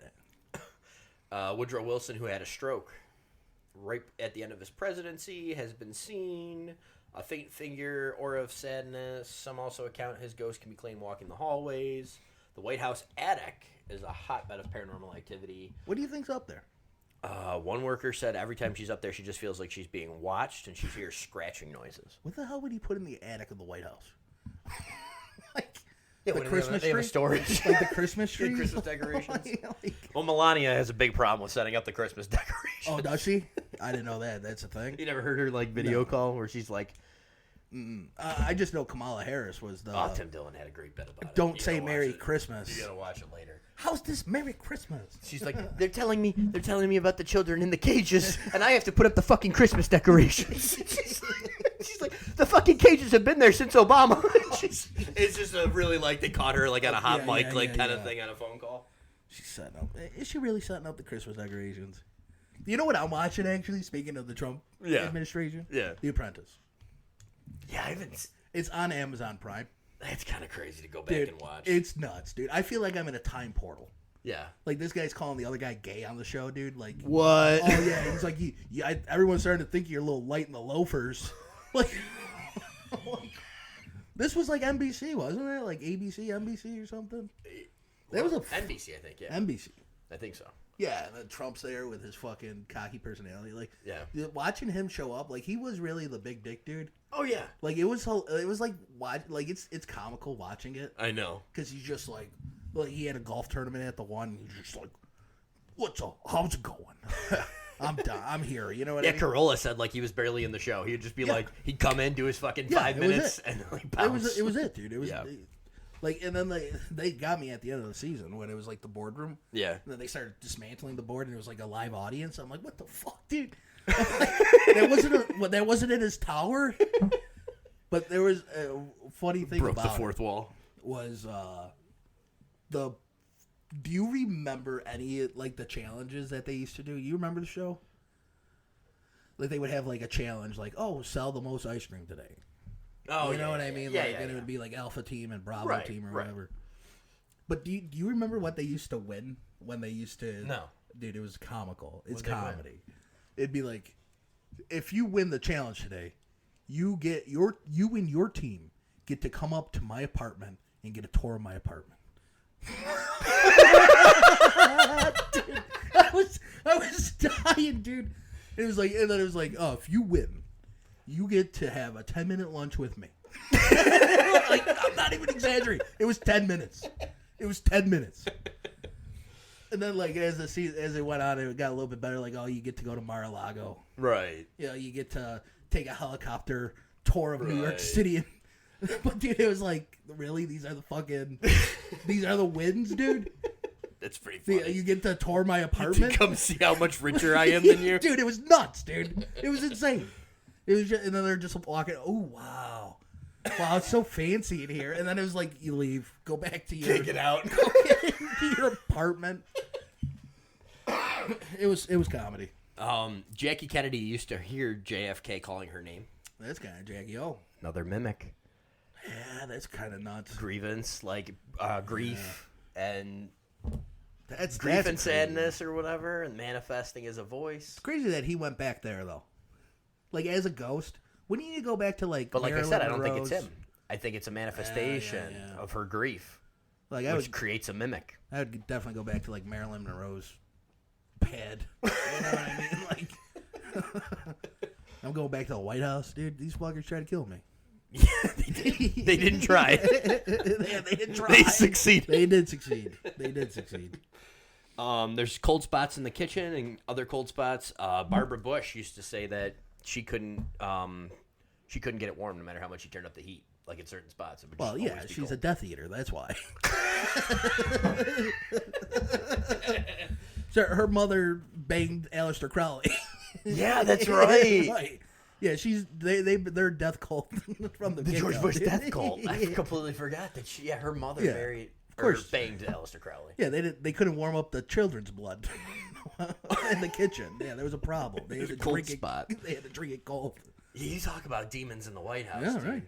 that? Woodrow Wilson, who had a stroke right at the end of his presidency, has been seen. A faint figure, aura of sadness. Some also account his ghost can be claimed walking the hallways. The White House attic is a hotbed of paranormal activity. What do you think's up there? One worker said every time she's up there, she just feels like she's being watched and she hears scratching noises. What the hell would he put in the attic of the White House? Like... Yeah, the Christmas tree? They have a storage. Like the Christmas tree? Christmas decorations. Well, Melania has a big problem with setting up the Christmas decorations. Oh, does she? I didn't know that. That's a thing. You never heard her like video call where she's like... I just know Kamala Harris was the... Oh, Tim Dillon had a great bit about it. Don't say Merry Christmas. You gotta watch it later. How's this Merry Christmas? She's like, they're telling me about the children in the cages, and I have to put up the fucking Christmas decorations. She's like, the fucking cages have been there since Obama. It's just a really like they caught her like on a hot mic kind of thing on a phone call. She's setting up. Is she really setting up the Christmas decorations? You know what I'm watching actually? Speaking of the Trump administration, The Apprentice. Yeah, I haven't. It's on Amazon Prime. It's kind of crazy to go back and watch. It's nuts, dude. I feel like I'm in a time portal. Yeah. Like, this guy's calling the other guy gay on the show, dude. Like, what? Oh, yeah. He's like, everyone's starting to think you're a little light in the loafers. Like, this was like NBC, wasn't it? Like ABC, NBC or something? That was NBC, I think, yeah. NBC. I think so. Yeah, and then Trump's there with his fucking cocky personality. Like, yeah. Watching him show up, like, he was really the big dick dude. Oh, yeah. Like, it was like, it's comical watching it. I know. Because he's just like, he had a golf tournament at the one, and he's just like, what's up? How's it going? I'm done. I'm here. You know what I mean? Yeah, Corolla said, like, he was barely in the show. He would just be like, he'd come in, do his fucking 5 minutes, and like, bounce. It was it, dude. It was like, and then they got me at the end of the season when it was like the boardroom. Yeah. And then they started dismantling the board, and it was like a live audience. I'm like, what the fuck, dude? Like, that wasn't in his tower. But there was a funny thing Broke about the fourth wall. Was do you remember any like the challenges that they used to do? You remember the show? Like, they would have like a challenge, like, oh, sell the most ice cream today. Oh, you know what I mean? Yeah, like, and it would be like Alpha Team and Bravo Team or whatever. Right. But do you remember what they used to win when they used to? No, dude, it was comical. It's comedy. It'd be like, if you win the challenge today, you and your team get to come up to my apartment and get a tour of my apartment. Dude, I was dying, dude. It was like, and then it was like, oh, if you win, you get to have a 10-minute lunch with me. Like, I'm not even exaggerating. It was 10 minutes. It was 10 minutes. And then, like, as it went on, it got a little bit better. Like, oh, you get to go to Mar-a-Lago. Right. You know, you get to take a helicopter tour of New York City. But, dude, it was like, really? These are the wins, dude? That's pretty funny. You get to tour my apartment? To come see how much richer I am than you? Dude, it was nuts, dude. It was insane. It was just, and then they're just walking, oh, wow. Wow, it's so fancy in here. And then it was like, you leave, go back to your... Take it out. Go to your apartment. It was comedy. Jackie Kennedy used to hear JFK calling her name. That's kind of Jackie O. Another mimic. Yeah, that's kind of nuts. Grievance, like grief and that's grief and sadness or whatever, and manifesting as a voice. It's crazy that he went back there, though. Like, as a ghost. Wouldn't you go back to, like, But like Marilyn I said, I don't Monroe's? think it's him. I think it's a manifestation of her grief, like, which creates a mimic. I would definitely go back to, like, Marilyn Monroe's pad. You know what I mean? Like, I'm going back to the White House. Dude, these fuckers tried to kill me. Yeah, they didn't try. They didn't try. They succeeded. They did succeed. There's cold spots in the kitchen and other cold spots. Barbara Bush used to say that she couldn't get it warm no matter how much she turned up the heat, like in certain spots. It would Well, just yeah, always be she's cold. a Death Eater. That's why. So her mother banged Aleister Crowley. Yeah, that's right. Right. Yeah, they're death cult from the George get-go. Bush death cult. I completely forgot that her mother married or banged Aleister Crowley. Yeah, they couldn't warm up the children's blood in the kitchen. Yeah, there was a problem. They had to cold drink spot. They had to drink it cold. You talk about demons in the White House. Yeah, dude. right.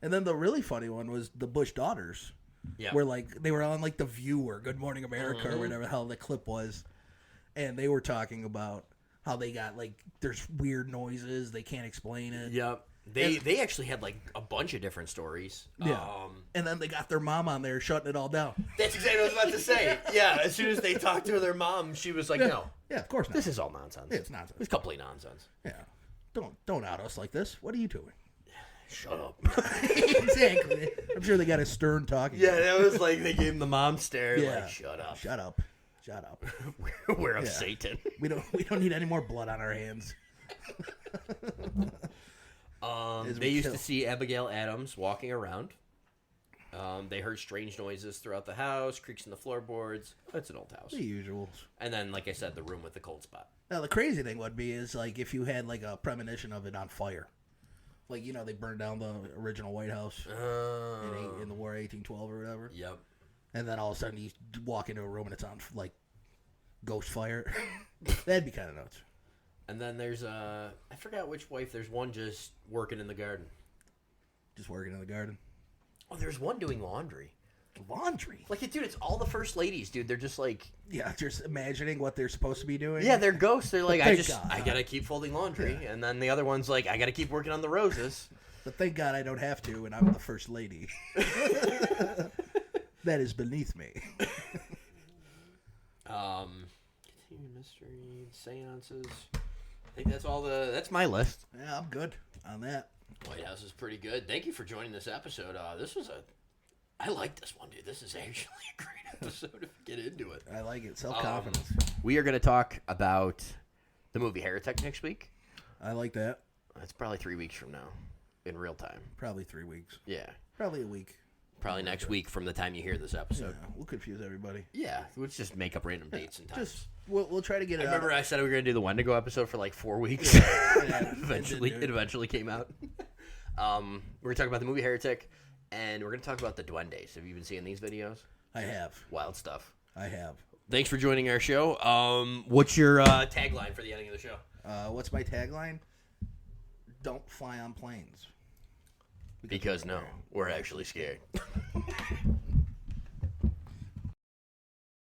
And then the really funny one was the Bush daughters. Yeah. Where, like, they were on, like, The View or Good Morning America or whatever the hell the clip was. And they were talking about how they got, like, there's weird noises. They can't explain it. Yep. They actually had, like, a bunch of different stories. Yeah. And then they got their mom on there shutting it all down. That's exactly what I was about to say. Yeah, as soon as they talked to their mom, she was like, no. Yeah, of course not. This is all nonsense. It's nonsense. It's complete nonsense. Yeah. Don't out us like this. What are you doing? Shut up. Exactly. I'm sure they got a stern talking. Yeah, that was like they gave him the mom stare. Yeah. Like, shut up. Shut up. Shut up. We're of Satan. We don't need any more blood on our hands. They used to see Abigail Adams walking around. They heard strange noises throughout the house, creaks in the floorboards. It's an old house. The usuals. And then, like I said, the room with the cold spot. Now, the crazy thing would be is, like, if you had, like, a premonition of it on fire. Like, they burned down the original White House in the War of 1812 or whatever. Yep. And then all of a sudden you walk into a room and it's on, like, ghost fire. That'd be kind of nuts. And then there's, I forgot which wife. There's one just working in the garden. Just working in the garden. Oh, there's one doing laundry. Laundry? Like, dude, it's all the first ladies, dude. They're just like... Yeah, just imagining what they're supposed to be doing. Yeah, they're ghosts. They're like, I gotta keep folding laundry. Yeah. And then the other one's like, I gotta keep working on the roses. But thank God I don't have to, and I'm the first lady. That is beneath me. Continuing mystery, seances. I think that's all that's my list. Yeah, I'm good on that. White House is pretty good. Thank you for joining this episode. I like this one, dude. This is actually a great episode if you get into it. I like it. Self-confidence. We are going to talk about the movie Heretic next week. I like that. It's probably 3 weeks from now in real time. Probably 3 weeks. Yeah. Probably a week. Probably next week from the time you hear this episode. Yeah, we'll confuse everybody. Yeah, let's just make up random dates and times. We'll try to get it out. Remember I said we were going to do the Wendigo episode for like 4 weeks? Yeah, It eventually came out. We're going to talk about the movie Heretic, and we're going to talk about the duendes. Have you been seeing these videos? I have. Wild stuff. I have. Thanks for joining our show. What's your tagline for the ending of the show? What's my tagline? Don't fly on planes. Because no, we're actually scared.